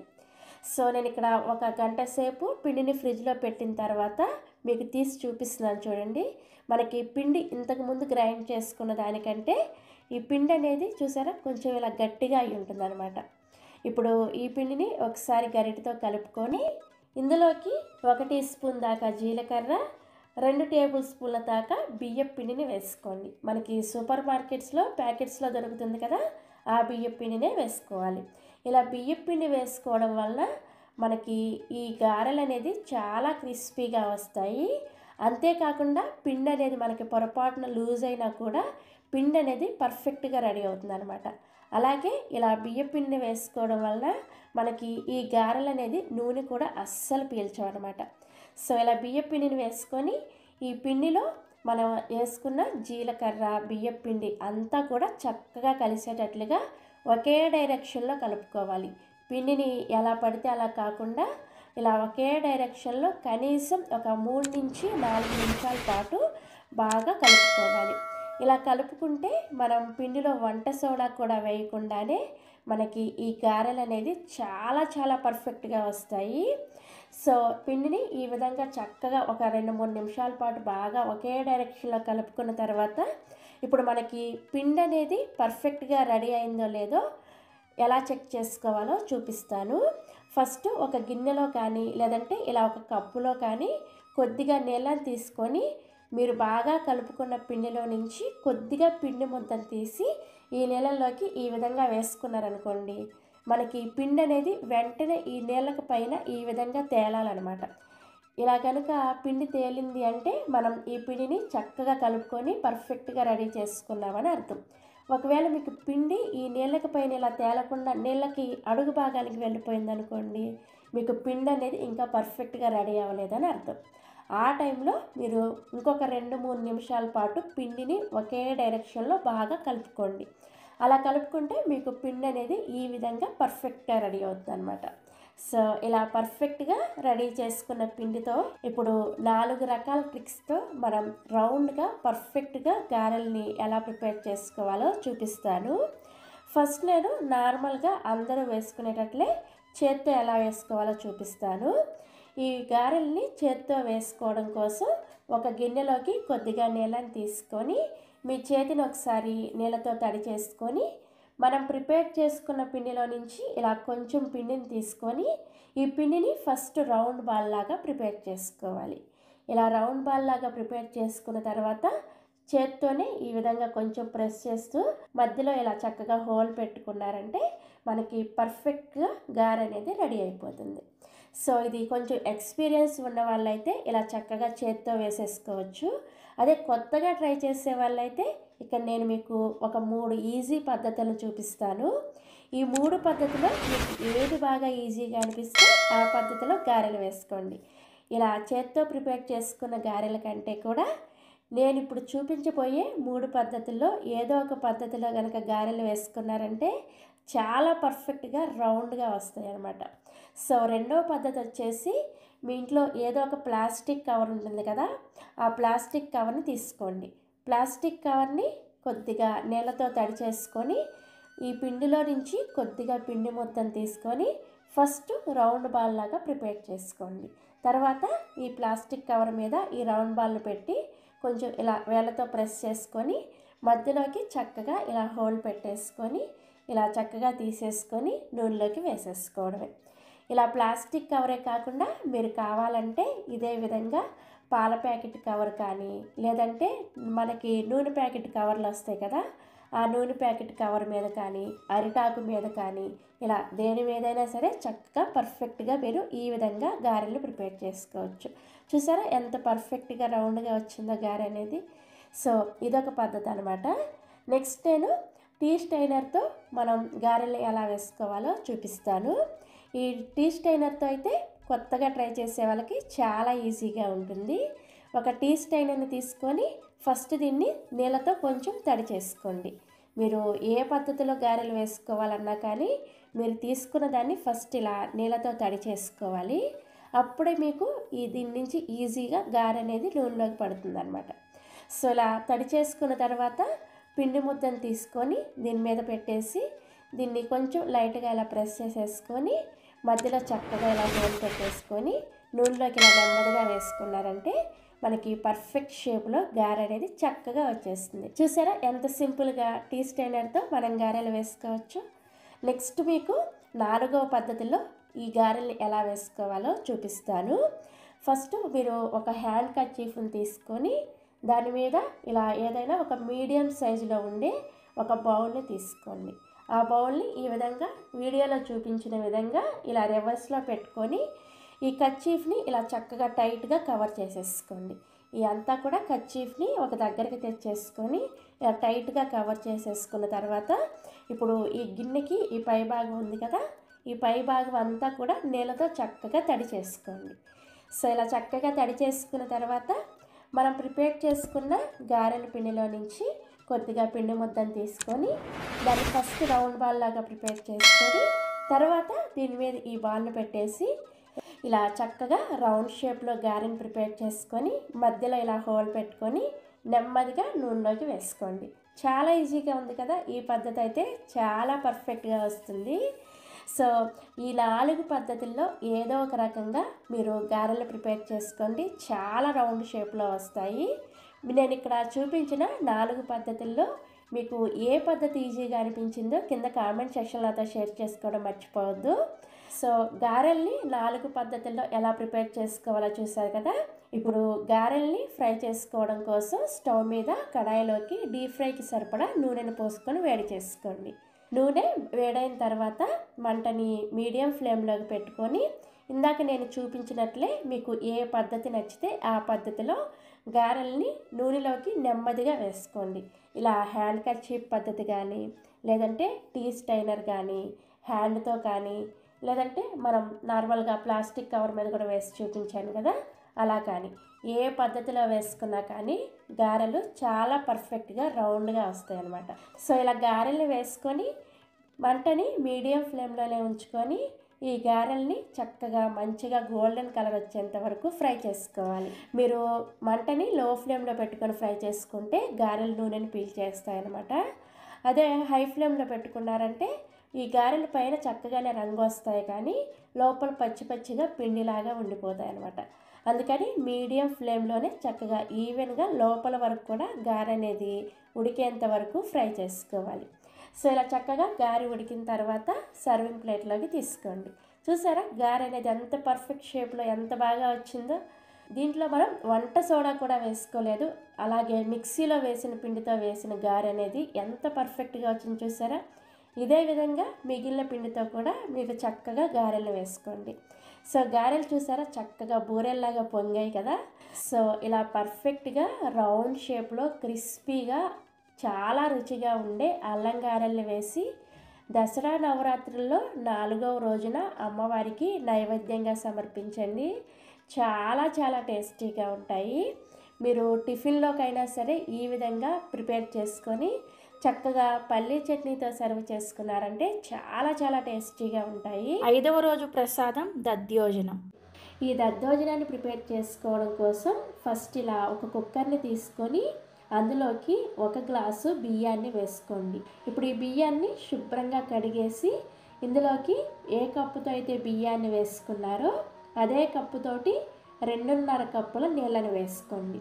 సో నేను ఇక్కడ ఒక గంట సేపు పిండిని ఫ్రిడ్జ్లో పెట్టిన తర్వాత మీకు తీసి చూపిస్తున్నాను చూడండి. మనకి పిండి ఇంతకుముందు గ్రైండ్ చేసుకున్న దానికంటే ఈ పిండి అనేది చూసారా కొంచెం ఇలా గట్టిగా అయి ఉంటుంది అనమాట. ఇప్పుడు ఈ పిండిని ఒకసారి గరిటెతో కలుపుకొని ఇందులోకి 1 టీ స్పూన్ దాకా జీలకర్ర, 2 టేబుల్ స్పూన్ల దాకా బియ్యం పిండిని వేసుకోండి. మనకి సూపర్ మార్కెట్స్లో ప్యాకెట్స్లో దొరుకుతుంది కదా, ఆ బియ్యం పిండినే వేసుకోవాలి. ఇలా బియ్యం పిండి వేసుకోవడం వల్ల మనకి ఈ గారెలు అనేది చాలా క్రిస్పీగా వస్తాయి. అంతేకాకుండా పిండి అనేది మనకి పొరపాటున లూజ్ అయినా కూడా పిండి అనేది పర్ఫెక్ట్గా రెడీ అవుతుంది అనమాట. అలాగే ఇలా బియ్యం పిండిని వేసుకోవడం వల్ల మనకి ఈ గారెలు అనేది నూనె కూడా అస్సలు పీల్చవన్నమాట. సో ఇలా బియ్యం పిండిని వేసుకొని ఈ పిండిలో మనం వేసుకున్న జీలకర్ర బియ్యం పిండి అంతా కూడా చక్కగా కలిసేటట్లుగా ఒకే డైరెక్షన్లో కలుపుకోవాలి. పిండిని ఎలా పడితే అలా కాకుండా ఇలా ఒకే డైరెక్షన్లో కనీసం ఒక 3 నుంచి 4 నిమిషాల పాటు బాగా కలుపుకోవాలి. ఇలా కలుపుకుంటే మనం పిండిలో వంట సోడా కూడా వేయకుండానే మనకి ఈ గారెలు అనేది చాలా చాలా పర్ఫెక్ట్గా వస్తాయి. సో పిండిని ఈ విధంగా చక్కగా ఒక 2-3 నిమిషాల పాటు బాగా ఒకే డైరెక్షన్లో కలుపుకున్న తర్వాత ఇప్పుడు మనకి పిండి అనేది పర్ఫెక్ట్గా రెడీ అయిందో లేదో ఎలా చెక్ చేసుకోవాలో చూపిస్తాను. ఫస్ట్ ఒక గిన్నెలో కానీ లేదంటే ఇలా ఒక కప్పులో కానీ కొద్దిగా నీళ్ళని తీసుకొని మీరు బాగా కలుపుకున్న పిండిలో నుంచి కొద్దిగా పిండి ముద్దను తీసి ఈ నీళ్ళల్లోకి ఈ విధంగా వేసుకున్నారనుకోండి, మనకి పిండి అనేది వెంటనే ఈ నీళ్ళకు పైన ఈ విధంగా తేలాలన్నమాట. ఇలా కనుక పిండి తేలింది అంటే మనం ఈ పిండిని చక్కగా కలుపుకొని పర్ఫెక్ట్గా రెడీ చేసుకున్నామని అర్థం. ఒకవేళ మీకు పిండి ఈ నీళ్ళకి పైన ఇలా తేలకుండా నీళ్ళకి అడుగు భాగానికి వెళ్ళిపోయింది అనుకోండి, మీకు పిండి అనేది ఇంకా పర్ఫెక్ట్గా రెడీ అవ్వలేదని అర్థం. ఆ టైంలో మీరు ఇంకొక 2-3 నిమిషాల పాటు పిండిని ఒకే డైరెక్షన్లో బాగా కలుపుకోండి. అలా కలుపుకుంటే మీకు పిండి అనేది ఈ విధంగా పర్ఫెక్ట్గా రెడీ అవుతుంది అనమాట. సో ఇలా పర్ఫెక్ట్గా రెడీ చేసుకున్న పిండితో ఇప్పుడు 4 రకాల ట్రిక్స్తో మనం రౌండ్గా పర్ఫెక్ట్గా గారెల్ని ఎలా ప్రిపేర్ చేసుకోవాలో చూపిస్తాను. ఫస్ట్ నేను నార్మల్గా అందరూ వేసుకునేటట్లే చేత్తో ఎలా వేసుకోవాలో చూపిస్తాను. ఈ గారెల్ని చేత్తో వేసుకోవడం కోసం ఒక గిన్నెలోకి కొద్దిగా నీళ్ళని తీసుకొని మీ చేతిని ఒకసారి నీళ్ళతో తడి చేసుకొని మనం ప్రిపేర్ చేసుకున్న పిండిలో నుంచి ఇలా కొంచెం పిండిని తీసుకొని ఈ పిండిని ఫస్ట్ రౌండ్ బాల్ లాగా ప్రిపేర్ చేసుకోవాలి. ఇలా రౌండ్ బాల్ లాగా ప్రిపేర్ చేసుకున్న తర్వాత చేత్తోనే ఈ విధంగా కొంచెం ప్రెస్ చేస్తూ మధ్యలో ఇలా చక్కగా హోల్ పెట్టుకున్నారంటే మనకి పర్ఫెక్ట్గా గారె అనేది రెడీ అయిపోతుంది. సో ఇది కొంచెం ఎక్స్పీరియన్స్ ఉన్న వాళ్ళైతే ఇలా చక్కగా చేత్తో వేసేసుకోవచ్చు. అదే కొత్తగా ట్రై చేసే వాళ్ళైతే ఇక్కడ నేను మీకు ఒక 3 ఈజీ పద్ధతులను చూపిస్తాను. ఈ 3 పద్ధతిలో మీకు ఏది బాగా ఈజీగా అనిపిస్తే ఆ పద్ధతిలో గారెలు వేసుకోండి. ఇలా చేత్తో ప్రిపేర్ చేసుకున్న గారెల కంటే కూడా నేను ఇప్పుడు చూపించబోయే 3 పద్ధతుల్లో ఏదో ఒక పద్ధతిలో కనుక గారెలు వేసుకున్నారంటే చాలా పర్ఫెక్ట్గా రౌండ్గా వస్తాయి అన్నమాట. సో రెండవ పద్ధతి వచ్చేసి మీ ఇంట్లో ఏదో ఒక ప్లాస్టిక్ కవర్ ఉంటుంది కదా, ఆ ప్లాస్టిక్ కవర్ని తీసుకోండి. ప్లాస్టిక్ కవర్ని కొద్దిగా నీళ్ళతో తడి చేసుకొని ఈ పిండిలో నుంచి కొద్దిగా పిండి మొత్తం తీసుకొని ఫస్ట్ రౌండ్ బాల్ లాగా ప్రిపేర్ చేసుకోండి. తర్వాత ఈ ప్లాస్టిక్ కవర్ మీద ఈ రౌండ్ బాల్ని పెట్టి కొంచెం ఇలా వేళ్ళతో ప్రెస్ చేసుకొని మధ్యలోకి చక్కగా ఇలా హోల్ పెట్టేసుకొని ఇలా చక్కగా తీసేసుకొని నూనెలోకి వేసేసుకోవడమే. ఇలా ప్లాస్టిక్ కవరే కాకుండా మీరు కావాలంటే ఇదే విధంగా పాల ప్యాకెట్ కవర్ కానీ లేదంటే మనకి నూనె ప్యాకెట్ కవర్లు వస్తాయి కదా, ఆ నూనె ప్యాకెట్ కవర్ మీద కానీ అరిటాకు మీద కానీ ఇలా దేని మీదైనా సరే చక్కగా పర్ఫెక్ట్గా మీరు ఈ విధంగా గారెలు ప్రిపేర్ చేసుకోవచ్చు. చూసారా ఎంత పర్ఫెక్ట్గా రౌండ్గా వచ్చిందో గారె అనేది. సో ఇదొక పద్ధతి అనమాట. నెక్స్ట్ నేను టీ స్టైనర్తో మనం గారెలు ఎలా వేసుకోవాలో చూపిస్తాను. ఈ టీ స్టైనర్తో అయితే కొత్తగా ట్రై చేసే వాళ్ళకి చాలా ఈజీగా ఉంటుంది. ఒక టీ స్టైనర్ని తీసుకొని ఫస్ట్ దీన్ని నీళ్ళతో కొంచెం తడి చేసుకోండి. మీరు ఏ పద్ధతిలో గారెలు వేసుకోవాలన్నా కానీ మీరు తీసుకున్న దాన్ని ఫస్ట్ ఇలా నీళ్ళతో తడి చేసుకోవాలి. అప్పుడే మీకు దీని నుంచి ఈజీగా గారె అనేది నూనెలోకి పడుతుంది అనమాట. సో ఇలా తడి చేసుకున్న తర్వాత పిండి ముద్దను తీసుకొని దీని మీద పెట్టేసి దీన్ని కొంచెం లైట్గా ఇలా ప్రెస్ చేసేసుకొని మధ్యలో చక్కగా ఇలా హోల్ పెట్టేసుకొని నూనెలోకి ఇలా నెమ్మదిగా వేసుకున్నారంటే మనకి పర్ఫెక్ట్ షేప్లో గారె అనేది చక్కగా వచ్చేస్తుంది. చూసారా ఎంత సింపుల్గా టీ స్టైనర్తో మనం గారెలు వేసుకోవచ్చు. నెక్స్ట్ మీకు 4వ పద్ధతిలో ఈ గారెల్ని ఎలా వేసుకోవాలో చూపిస్తాను. ఫస్ట్ మీరు ఒక హ్యాండ్ కర్చీఫ్ని తీసుకొని దాని మీద ఇలా ఏదైనా ఒక మీడియం సైజులో ఉండే ఒక బౌల్ని తీసుకోండి. ఆ బౌల్ని ఈ విధంగా వీడియోలో చూపించిన విధంగా ఇలా రివర్స్లో పెట్టుకొని ఈ కర్చీఫ్ని ఇలా చక్కగా టైట్గా కవర్ చేసేసుకోండి. ఈ అంతా కూడా కర్చీఫ్ని ఒక దగ్గరికి తెచ్చేసుకొని ఇలా టైట్గా కవర్ చేసేసుకున్న తర్వాత ఇప్పుడు ఈ గిన్నెకి ఈ పై భాగం ఉంది కదా, ఈ పై భాగం అంతా కూడా నీళ్ళతో చక్కగా తడి చేసుకోండి. సో ఇలా చక్కగా తడి చేసుకున్న తర్వాత మనం ప్రిపేర్ చేసుకున్న గారెల పిండిలో నుంచి కొద్దిగా పిండి ముద్దను తీసుకొని దాన్ని ఫస్ట్ రౌండ్ బాల్ లాగా ప్రిపేర్ చేసుకొని తర్వాత దీని మీద ఈ బాల్ని పెట్టేసి ఇలా చక్కగా రౌండ్ షేప్లో గారెని ప్రిపేర్ చేసుకొని మధ్యలో ఇలా హోల్ పెట్టుకొని నెమ్మదిగా నూనెలోకి వేసుకోండి. చాలా ఈజీగా ఉంది కదా, ఈ పద్ధతి అయితే చాలా పర్ఫెక్ట్గా వస్తుంది. సో ఈ 4 పద్ధతుల్లో ఏదో ఒక రకంగా మీరు గారెలు ప్రిపేర్ చేసుకోండి, చాలా రౌండ్ షేప్లో వస్తాయి. నేను ఇక్కడ చూపించిన 4 పద్ధతుల్లో మీకు ఏ పద్ధతి ఈజీగా అనిపించిందో కింద కామెంట్ సెక్షన్లో నాతో షేర్ చేసుకోవడం మర్చిపోవద్దు. సో గారెల్ని 4 పద్ధతుల్లో ఎలా ప్రిపేర్ చేసుకోవాలో చూసారు కదా. ఇప్పుడు గారెల్ని ఫ్రై చేసుకోవడం కోసం స్టవ్ మీద కడాయిలోకి డీప్ ఫ్రైకి సరిపడా నూనెను పోసుకొని వేడి చేసుకోండి. నూనె వేడైన తర్వాత మంటని మీడియం ఫ్లేమ్లోకి పెట్టుకొని ఇందాక నేను చూపించినట్లే మీకు ఏ పద్ధతి నచ్చితే ఆ పద్ధతిలో గారెల్ని నూనెలోకి నెమ్మదిగా వేసుకోండి. ఇలా హ్యాండ్ కర్చీఫ్ పద్ధతి కానీ లేదంటే టీ స్టైనర్ కానీ హ్యాండ్తో కానీ లేదంటే మనం నార్మల్గా ప్లాస్టిక్ కవర్ మీద కూడా వేసి చూపించాను కదా, అలా కానీ ఏ పద్ధతిలో వేసుకున్నా కానీ గారెలు చాలా పర్ఫెక్ట్గా రౌండ్గా వస్తాయి అన్నమాట. సో ఇలా గారెల్ని వేసుకొని మంటని మీడియం ఫ్లేమ్లోనే ఉంచుకొని ఈ గారెల్ని చక్కగా మంచిగా గోల్డెన్ కలర్ వచ్చేంత వరకు ఫ్రై చేసుకోవాలి. మీరు మంటని లో ఫ్లేమ్లో పెట్టుకొని ఫ్రై చేసుకుంటే గారెల నూనెని పీల్చేస్తాయన్నమాట. అదే హై ఫ్లేమ్లో పెట్టుకున్నారంటే ఈ గారెల పైన చక్కగానే రంగు వస్తాయి కానీ లోపల పచ్చి పచ్చిగా పిండిలాగా ఉండిపోతాయి అన్నమాట. అందుకని మీడియం ఫ్లేమ్లోనే చక్కగా ఈవెన్గా లోపల వరకు కూడా గారె అనేది ఉడికేంత వరకు ఫ్రై చేసుకోవాలి. సో ఇలా చక్కగా గారె ఉడికిన తర్వాత సర్వింగ్ ప్లేట్లోకి తీసుకోండి. చూసారా గారె అనేది ఎంత పర్ఫెక్ట్ షేప్లో ఎంత బాగా వచ్చిందో. దీంట్లో మనం వంట సోడా కూడా వేసుకోలేదు, అలాగే మిక్సీలో వేసిన పిండితో వేసిన గారె అనేది ఎంత పర్ఫెక్ట్గా వచ్చింది చూసారా. ఇదే విధంగా మిగిలిన పిండితో కూడా మీరు చక్కగా గారెలు వేసుకోండి. సో గారెలు చూసారా చక్కగా బూరెల్లాగా పొంగాయి కదా. సో ఇలా పర్ఫెక్ట్గా రౌండ్ షేప్లో క్రిస్పీగా చాలా రుచిగా ఉండే అల్లం గారెల్ని వేసి దసరా నవరాత్రుల్లో 4వ రోజున అమ్మవారికి నైవేద్యంగా సమర్పించండి. చాలా చాలా టేస్టీగా ఉంటాయి. మీరు టిఫిన్లోకైనా సరే ఈ విధంగా ప్రిపేర్ చేసుకొని చక్కగా పల్లీ చట్నీతో సర్వ్ చేసుకున్నారంటే చాలా చాలా టేస్టీగా ఉంటాయి. 5వ రోజు ప్రసాదం దద్దోజనం. ఈ దద్దోజనాన్ని ప్రిపేర్ చేసుకోవడం కోసం ఫస్ట్ ఇలా ఒక కుక్కర్ని తీసుకొని అందులోకి 1 గ్లాసు బియ్యాన్ని వేసుకోండి. ఇప్పుడు ఈ బియ్యాన్ని శుభ్రంగా కడిగేసి ఇందులోకి ఏ కప్పుతో అయితే బియ్యాన్ని వేసుకున్నారో అదే కప్పుతోటి 2.5 కప్పుల నీళ్ళని వేసుకోండి.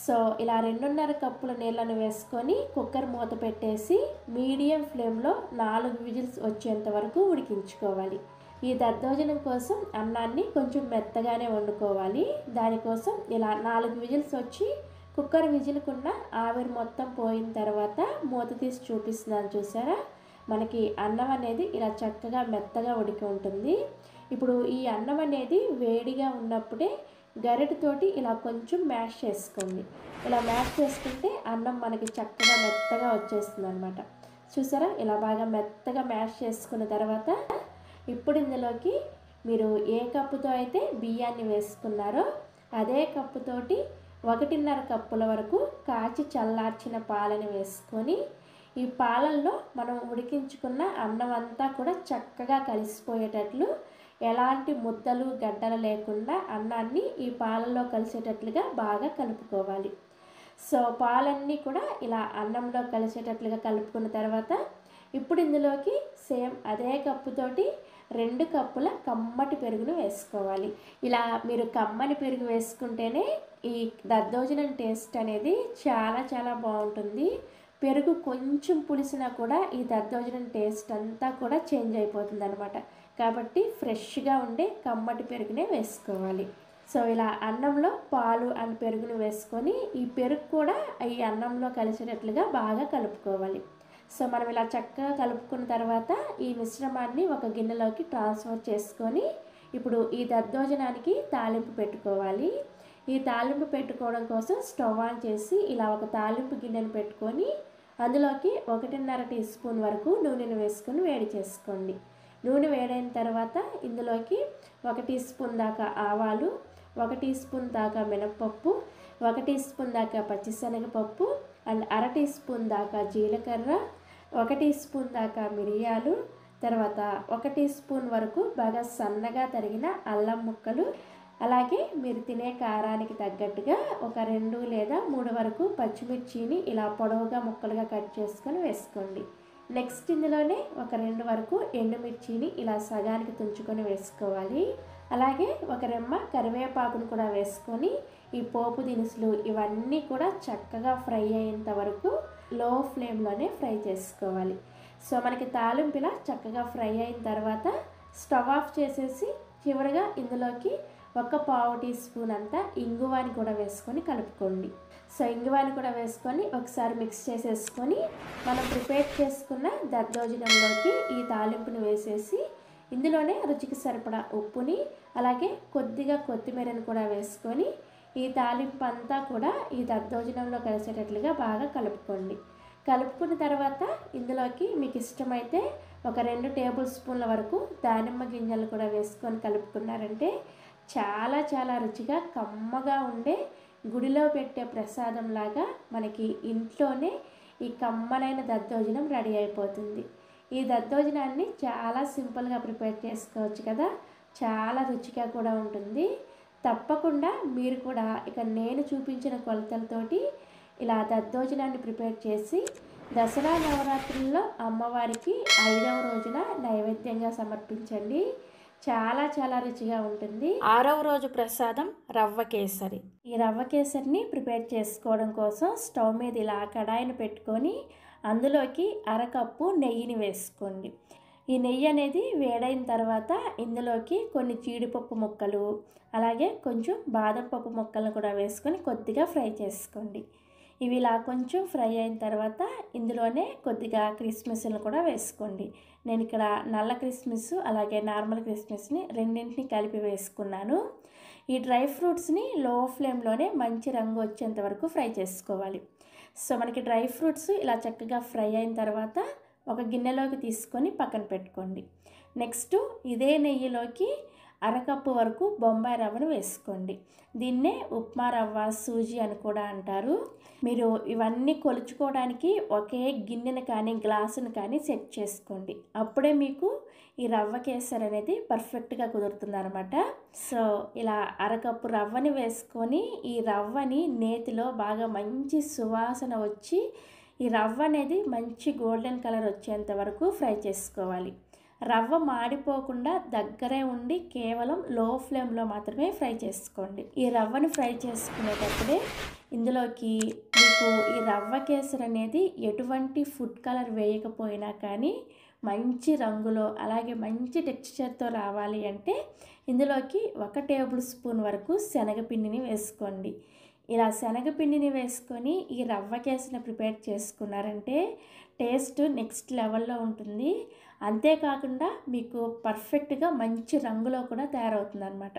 సో ఇలా 2.5 కప్పుల నీళ్ళను వేసుకొని కుక్కర్ మూత పెట్టేసి మీడియం ఫ్లేమ్లో 4 విజిల్స్ వచ్చేంత వరకు ఉడికించుకోవాలి. ఈ దద్దోజనం కోసం అన్నాన్ని కొంచెం మెత్తగానే వండుకోవాలి. దానికోసం ఇలా 4 విజిల్స్ వచ్చి కుక్కర్ విజిల్కున్న ఆవిరి మొత్తం పోయిన తర్వాత మూత తీసి చూపిస్తున్నాను చూసారా. మనకి అన్నం అనేది ఇలా చక్కగా మెత్తగా ఉడికి ఉంటుంది. ఇప్పుడు ఈ అన్నం అనేది వేడిగా ఉన్నప్పుడే గరిటెతోటి ఇలా కొంచెం మ్యాష్ చేసుకోండి. ఇలా మ్యాష్ చేసుకుంటే అన్నం మనకి చక్కగా మెత్తగా వచ్చేస్తుంది అనమాట. చూసారా ఇలా బాగా మెత్తగా మ్యాష్ చేసుకున్న తర్వాత ఇప్పుడు ఇందులోకి మీరు ఏ కప్పుతో అయితే బియ్యాన్ని వేసుకున్నారో అదే కప్పుతోటి 1.5 కప్పుల వరకు కాచి చల్లార్చిన పాలని వేసుకొని ఈ పాలల్లో మనం ఉడికించుకున్న అన్నం అంతా కూడా చక్కగా కలిసిపోయేటట్లు ఎలాంటి ముద్దలు గడ్డలు లేకుండా అన్నాన్ని ఈ పాలల్లో కలిసేటట్లుగా బాగా కలుపుకోవాలి. సో పాలన్నీ కూడా ఇలా అన్నంలో కలిసేటట్లుగా కలుపుకున్న తర్వాత ఇప్పుడు ఇందులోకి సేమ్ అదే కప్పుతోటి 2 కప్పుల కమ్మటి పెరుగును వేసుకోవాలి. ఇలా మీరు కమ్మని పెరుగు వేసుకుంటేనే ఈ దద్దోజనం టేస్ట్ అనేది చాలా చాలా బాగుంటుంది. పెరుగు కొంచెం పులిసినా కూడా ఈ దద్దోజనం టేస్ట్ అంతా కూడా చేంజ్ అయిపోతుంది అనమాట. కాబట్టి ఫ్రెష్గా ఉండే కమ్మటి పెరుగునే వేసుకోవాలి. సో ఇలా అన్నంలో పాలు అండ్ పెరుగును వేసుకొని ఈ పెరుగు కూడా ఈ అన్నంలో కలిసేటట్లుగా బాగా కలుపుకోవాలి. సో మనం ఇలా చక్కగా కలుపుకున్న తర్వాత ఈ మిశ్రమాన్ని ఒక గిన్నెలోకి ట్రాన్స్ఫర్ చేసుకొని ఇప్పుడు ఈ దద్దోజనానికి తాలింపు పెట్టుకోవాలి. ఈ తాలింపు పెట్టుకోవడం కోసం స్టవ్ ఆన్ చేసి ఇలా ఒక తాలింపు గిన్నెను పెట్టుకొని అందులోకి 1.5 టీ స్పూన్ వరకు నూనెను వేసుకొని వేడి చేసుకోండి. నూనె వేడైన తర్వాత ఇందులోకి 1 టీ స్పూన్ దాకా ఆవాలు, 1 టీ స్పూన్ దాకా మినపప్పు, 1 టీ స్పూన్ దాకా పచ్చిశనగపప్పు అండ్ 1/2 టీ స్పూన్ దాకా జీలకర్ర, 1 టీ స్పూన్ దాకా మిరియాలు, తర్వాత 1 టీ స్పూన్ వరకు బాగా సన్నగా తరిగిన అల్లం ముక్కలు, అలాగే మీరు తినే కారానికి తగ్గట్టుగా ఒక 2 లేదా 3 వరకు పచ్చిమిర్చిని ఇలా పొడవుగా ముక్కలుగా కట్ చేసుకొని వేసుకోండి. నెక్స్ట్ ఇందులోనే ఒక 2 వరకు ఎండుమిర్చిని ఇలా సగానికి తుంచుకొని వేసుకోవాలి. అలాగే ఒక రెమ్మ కరివేపాకును కూడా వేసుకొని ఈ పోపు దినుసులు ఇవన్నీ కూడా చక్కగా ఫ్రై అయ్యేంత వరకు లో ఫ్లేమ్లోనే ఫ్రై చేసుకోవాలి. సో మనకి తాలింపు ఇలా చక్కగా ఫ్రై అయిన తర్వాత స్టవ్ ఆఫ్ చేసేసి చివరిగా ఇందులోకి 1/4 టీ స్పూన్ అంతా ఇంగువాని కూడా వేసుకొని కలుపుకోండి. సో ఇంగువాని కూడా వేసుకొని ఒకసారి మిక్స్ చేసేసుకొని మనం ప్రిపేర్ చేసుకున్న దద్దోజనంలోకి ఈ తాలింపుని వేసేసి ఇందులోనే రుచికి సరిపడా ఉప్పుని అలాగే కొద్దిగా కొత్తిమీరని కూడా వేసుకొని ఈ తాలింపు అంతా కూడా ఈ దద్దోజనంలో కలిసేటట్లుగా బాగా కలుపుకోండి. కలుపుకున్న తర్వాత ఇందులోకి మీకు ఇష్టమైతే ఒక 2 టేబుల్ స్పూన్ల వరకు దానిమ్మ గింజలు కూడా వేసుకొని కలుపుకున్నారంటే చాలా చాలా రుచిగా కమ్మగా ఉండే గుడిలో పెట్టే ప్రసాదం లాగా మనకి ఇంట్లోనే ఈ కమ్మనైన దద్దోజనం రెడీ అయిపోతుంది. ఈ దద్దోజనాన్ని చాలా సింపుల్గా ప్రిపేర్ చేసుకోవచ్చు కదా, చాలా రుచిగా కూడా ఉంటుంది. తప్పకుండా మీరు కూడా ఇక నేను చూపించిన కొలతలతోటి ఇలా దద్దోజనాన్ని ప్రిపేర్ చేసి దసరా నవరాత్రుల్లో అమ్మవారికి 5వ రోజున నైవేద్యంగా సమర్పించండి. చాలా చాలా రుచిగా ఉంటుంది. 6వ రోజు ప్రసాదం రవ్వ కేసరి. ఈ రవ్వ కేసరిని ప్రిపేర్ చేసుకోవడం కోసం స్టవ్ మీద ఇలా కడాయిని పెట్టుకొని అందులోకి 1/2 కప్పు నెయ్యిని వేసుకోండి. ఈ నెయ్యి అనేది వేడైన తర్వాత ఇందులోకి కొన్ని జీడిపప్పు ముక్కలు అలాగే కొంచెం బాదం పప్పు ముక్కలను కూడా వేసుకొని కొద్దిగా ఫ్రై చేసుకోండి. ఇవి ఇలా కొంచెం ఫ్రై అయిన తర్వాత ఇందులోనే కొద్దిగా కిస్మిస్లను కూడా వేసుకోండి. నేను ఇక్కడ నల్ల కిస్మిస్ అలాగే నార్మల్ కిస్మిస్ని రెండింటిని కలిపి వేసుకున్నాను. ఈ డ్రై ఫ్రూట్స్ని లో ఫ్లేమ్లోనే మంచి రంగు వచ్చేంత వరకు ఫ్రై చేసుకోవాలి. సో మనకి డ్రై ఫ్రూట్స్ ఇలా చక్కగా ఫ్రై అయిన తర్వాత ఒక గిన్నెలోకి తీసుకొని పక్కన పెట్టుకోండి. నెక్స్ట్ ఇదే నెయ్యిలోకి 1/2 కప్పు వరకు బొంబాయి రవ్వను వేసుకోండి. దీన్నే ఉప్మా రవ్వ, సూజీ అని కూడా అంటారు. మీరు ఇవన్నీ కొలుచుకోవడానికి ఒకే గిన్నెను కానీ గ్లాసును కానీ సెట్ చేసుకోండి. అప్పుడే మీకు ఈ రవ్వ కేసరి అనేది పర్ఫెక్ట్గా కుదురుతుంది అనమాట. సో ఇలా 1/2 కప్పు రవ్వని వేసుకొని ఈ రవ్వని నేతిలో బాగా మంచి సువాసన వచ్చి ఈ రవ్వ అనేది మంచి గోల్డెన్ కలర్ వచ్చేంత వరకు ఫ్రై చేసుకోవాలి. రవ్వ మాడిపోకుండా దగ్గరే ఉండి కేవలం లో ఫ్లేమ్లో మాత్రమే ఫ్రై చేసుకోండి. ఈ రవ్వని ఫ్రై చేసుకునేటప్పుడే ఇందులోకి మీకు ఈ రవ్వ కేసరి అనేది ఎటువంటి ఫుడ్ కలర్ వేయకపోయినా కానీ మంచి రంగులో అలాగే మంచి టెక్స్చర్తో రావాలి అంటే ఇందులోకి 1 టేబుల్ స్పూన్ వరకు శనగపిండిని వేసుకోండి. ఇలా శనగపిండిని వేసుకొని ఈ రవ్వ కేసరిని ప్రిపేర్ చేసుకున్నారంటే టేస్ట్ నెక్స్ట్ లెవెల్లో ఉంటుంది. అంతేకాకుండా మీకు పర్ఫెక్ట్గా మంచి రంగులో కూడా తయారవుతుంది అనమాట.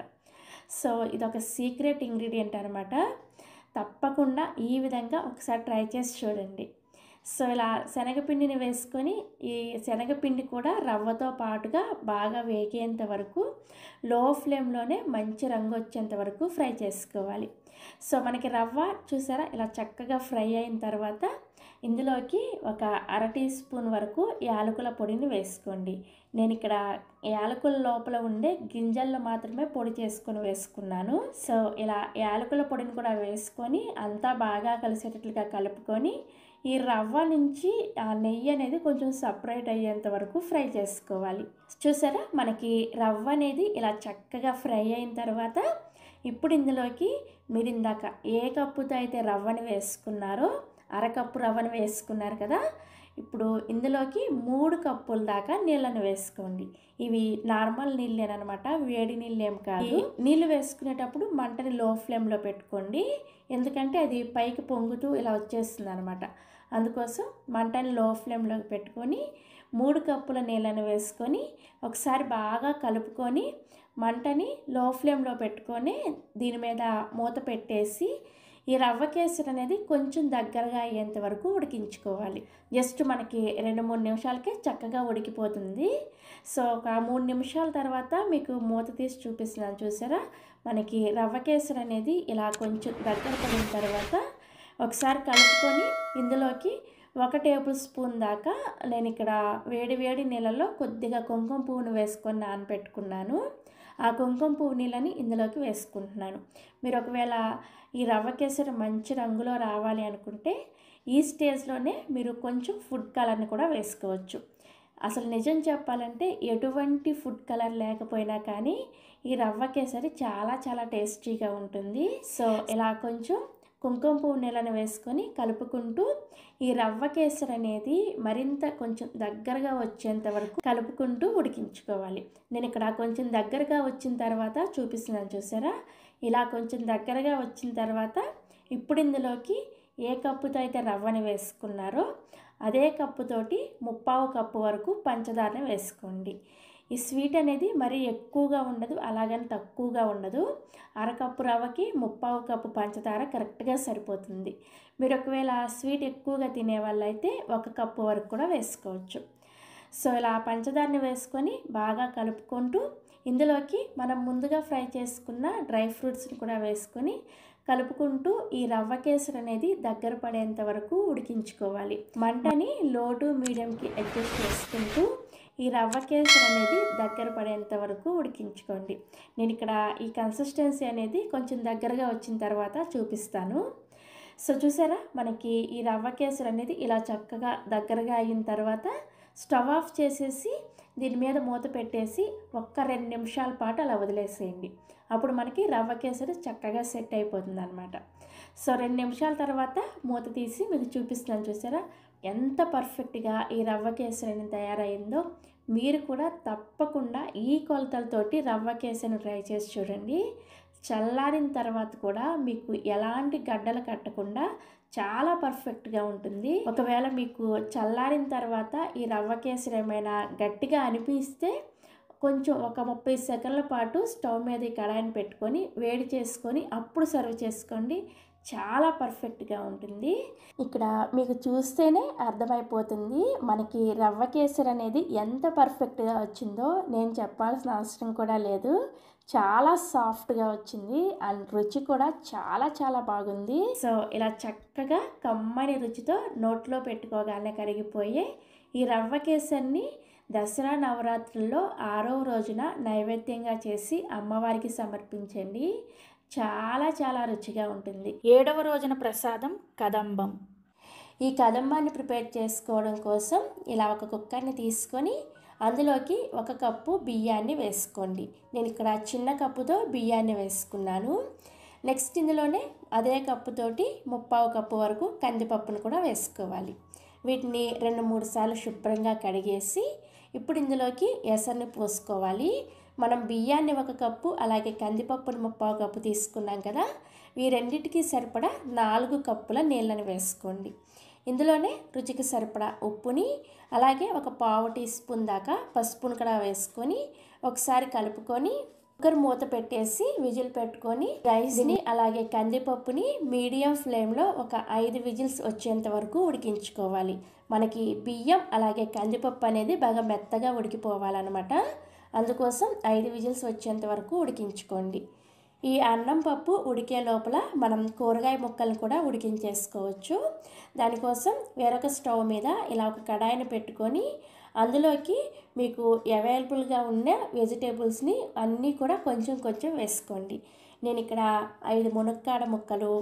సో ఇదొక సీక్రెట్ ఇంగ్రీడియంట్ అనమాట. తప్పకుండా ఈ విధంగా ఒకసారి ట్రై చేసి చూడండి. సో ఇలా శనగపిండిని వేసుకొని ఈ శనగపిండి కూడా రవ్వతో పాటుగా బాగా వేగేంత వరకు లో ఫ్లేమ్లోనే మంచి రంగు వచ్చేంత వరకు ఫ్రై చేసుకోవాలి. సో మనకి రవ్వ చూసారా ఇలా చక్కగా ఫ్రై అయిన తర్వాత ఇందులోకి ఒక 1/2 టీ స్పూన్ వరకు యాలకుల పొడిని వేసుకోండి. నేను ఇక్కడ యాలకుల లోపల ఉండే గింజల్లో మాత్రమే పొడి చేసుకొని వేసుకున్నాను. సో ఇలా యాలకుల పొడిని కూడా వేసుకొని అంతా బాగా కలిసేటట్లుగా కలుపుకొని ఈ రవ్వ నుంచి ఆ నెయ్యి అనేది కొంచెం సపరేట్ అయ్యేంత వరకు ఫ్రై చేసుకోవాలి. చూసారా మనకి రవ్వ అనేది ఇలా చక్కగా ఫ్రై అయిన తర్వాత ఇప్పుడు ఇందులోకి మీరు ఇందాక ఏ కప్పుతో అయితే రవ్వని వేసుకున్నారో అరకప్పు రవ్వను వేసుకున్నారు కదా, ఇప్పుడు ఇందులోకి 3 కప్పుల దాకా నీళ్ళను వేసుకోండి. ఇవి నార్మల్ నీళ్ళేనమాట, వేడి నీళ్ళు ఏం కాదు. నీళ్ళు వేసుకునేటప్పుడు మంటని లో ఫ్లేమ్లో పెట్టుకోండి, ఎందుకంటే అది పైకి పొంగుతూ ఇలా వచ్చేస్తుంది అనమాట. అందుకోసం మంటని లో ఫ్లేమ్లోకి పెట్టుకొని 3 కప్పుల నీళ్ళను వేసుకొని ఒకసారి బాగా కలుపుకొని మంటని లో ఫ్లేమ్లో పెట్టుకొని దీని మీద మూత పెట్టేసి ఈ రవ్వ కేసరి అనేది కొంచెం దగ్గరగా అయ్యేంత వరకు ఉడికించుకోవాలి. జస్ట్ మనకి 2-3 నిమిషాలకే చక్కగా ఉడికిపోతుంది. సో ఒక 3 నిమిషాల తర్వాత మీకు మూత తీసి చూపిస్తున్నాను, చూసారా? మనకి రవ్వ కేసరి అనేది ఇలా కొంచెం దగ్గర పడిన తర్వాత ఒకసారి కలుపుకొని ఇందులోకి 1 టేబుల్ స్పూన్ దాకా నేను ఇక్కడ వేడి వేడి నీళ్ళలో కొద్దిగా కుంకుమ పువ్వును వేసుకొని నానబెట్టుకున్నాను. ఆ కుంకుమ పువ్వు నీళ్ళని ఇందులోకి వేసుకుంటున్నాను. మీరు ఒకవేళ ఈ రవ్వ కేసరి మంచి రంగులో రావాలి అనుకుంటే ఈ స్టేజ్లోనే మీరు కొంచెం ఫుడ్ కలర్ని కూడా వేసుకోవచ్చు. అసలు నిజం చెప్పాలంటే ఎటువంటి ఫుడ్ కలర్ లేకపోయినా కానీ ఈ రవ్వ కేసరి చాలా చాలా టేస్టీగా ఉంటుంది. సో ఇలా కొంచెం కుంకుమ పువ్వు నీళ్ళను వేసుకొని కలుపుకుంటూ ఈ రవ్వ కేసరి అనేది మరింత కొంచెం దగ్గరగా వచ్చేంత వరకు కలుపుకుంటూ ఉడికించుకోవాలి. నేను ఇక్కడ కొంచెం దగ్గరగా వచ్చిన తర్వాత చూపిస్తున్నాను, చూసారా? ఇలా కొంచెం దగ్గరగా వచ్చిన తర్వాత ఇప్పుడు ఇందులోకి ఏ కప్పుతో అయితే రవ్వని వేసుకున్నారో అదే కప్పుతోటి 3/4 కప్పు వరకు పంచదారని వేసుకోండి. ఈ స్వీట్ అనేది మరీ ఎక్కువగా ఉండదు, అలాగని తక్కువగా ఉండదు. అరకప్పు రవ్వకి 3/4 కప్పు పంచదార కరెక్ట్గా సరిపోతుంది. మీరు ఒకవేళ స్వీట్ ఎక్కువగా తినే వాళ్ళైతే 1 కప్పు వరకు కూడా వేసుకోవచ్చు. సో ఇలా పంచదారని వేసుకొని బాగా కలుపుకుంటూ ఇందులోకి మనం ముందుగా ఫ్రై చేసుకున్న డ్రై ఫ్రూట్స్ని కూడా వేసుకొని కలుపుకుంటూ ఈ రవ్వ కేసరి అనేది దగ్గర పడేంత వరకు ఉడికించుకోవాలి. మంటని లో టు మీడియంకి అడ్జస్ట్ చేసుకుంటూ ఈ రవ్వ కేసరి అనేది దగ్గర పడేంత వరకు ఉడికించుకోండి. నేను ఇక్కడ ఈ కన్సిస్టెన్సీ అనేది కొంచెం దగ్గరగా వచ్చిన తర్వాత చూపిస్తాను. సో చూసారా, మనకి ఈ రవ్వ కేసరి అనేది ఇలా చక్కగా దగ్గరగా అయిన తర్వాత స్టవ్ ఆఫ్ చేసేసి దీని మీద మూత పెట్టేసి 1-2 నిమిషాల పాటు అలా వదిలేసేయండి. అప్పుడు మనకి రవ్వ కేసరి చక్కగా సెట్ అయిపోతుంది అనమాట. సో 2 నిమిషాల తర్వాత మూత తీసి మీకు చూపిస్తున్నాను, చూసారా ఎంత పర్ఫెక్ట్గా ఈ రవ్వ కేసరి తయారైందో. మీరు కూడా తప్పకుండా ఈ కొలతలతోటి రవ్వ కేసరిని ట్రై చేసి చూడండి. చల్లారిన తర్వాత కూడా మీకు ఎలాంటి గడ్డలు కట్టకుండా చాలా పర్ఫెక్ట్గా ఉంటుంది. ఒకవేళ మీకు చల్లారిన తర్వాత ఈ రవ్వ కేసరి ఏమైనా గట్టిగా అనిపిస్తే కొంచెం ఒక 30 సెకండ్ల పాటు స్టవ్ మీద ఈ కడాయిని పెట్టుకొని వేడి చేసుకొని అప్పుడు సర్వ్ చేసుకోండి. చాలా పర్ఫెక్ట్గా ఉంటుంది. ఇక్కడ మీకు చూస్తేనే అర్థమైపోతుంది మనకి రవ్వ కేసరి అనేది ఎంత పర్ఫెక్ట్గా వచ్చిందో. నేను చెప్పాల్సిన అవసరం కూడా లేదు. చాలా సాఫ్ట్గా వచ్చింది అండ్ రుచి కూడా చాలా చాలా బాగుంది. సో ఇలా చక్కగా కమ్మని రుచితో నోట్లో పెట్టుకోగానే కరిగిపోయే ఈ రవ్వ కేసరిని దసరా నవరాత్రుల్లో 6వ రోజున నైవేద్యంగా చేసి అమ్మవారికి సమర్పించండి. చాలా చాలా రుచిగా ఉంటుంది. 7వ రోజున ప్రసాదం కదంబం. ఈ కదంబాన్ని ప్రిపేర్ చేసుకోవడం కోసం ఇలా ఒక కుక్కర్ని తీసుకొని అందులోకి 1 కప్పు బియ్యాన్ని వేసుకోండి. నేను ఇక్కడ చిన్న కప్పుతో బియ్యాన్ని వేసుకున్నాను. నెక్స్ట్ ఇందులోనే అదే కప్పుతోటి 3/4 కప్పు వరకు కందిపప్పును కూడా వేసుకోవాలి. వీటిని 2-3 సార్లు శుభ్రంగా కడిగేసి ఇప్పుడు ఇందులోకి ఎసరుని పోసుకోవాలి. మనం బియ్యాన్ని 1 కప్పు అలాగే కందిపప్పును 3/4 కప్పు తీసుకున్నాం కదా, ఈ రెండింటికి సరిపడా 4 కప్పుల నీళ్ళని వేసుకోండి. ఇందులోనే రుచికి సరిపడా ఉప్పుని అలాగే 1/4 టీ స్పూన్ దాకా పసుపును కూడా వేసుకొని ఒకసారి కలుపుకొని కుక్కర్ మూత పెట్టేసి విజిల్ పెట్టుకొని రైస్ని అలాగే కందిపప్పుని మీడియం ఫ్లేమ్లో ఒక 5 విజిల్స్ వచ్చేంత వరకు ఉడికించుకోవాలి. మనకి బియ్యం అలాగే కందిపప్పు అనేది బాగా మెత్తగా ఉడికిపోవాలన్నమాట. అందుకోసం 5 విజిల్స్ వచ్చేంత వరకు ఉడికించుకోండి. ఈ అన్నం పప్పు ఉడికే లోపల మనం కూరగాయ ముక్కలను కూడా ఉడికించేసుకోవచ్చు. దానికోసం వేరొక స్టవ్ మీద ఇలా ఒక కడాయిని పెట్టుకొని అందులోకి మీకు అవైలబుల్గా ఉన్న వెజిటేబుల్స్ని అన్నీ కూడా కొంచెం కొంచెం వేసుకోండి. నేను ఇక్కడ 5 మునక్కాడ ముక్కలు,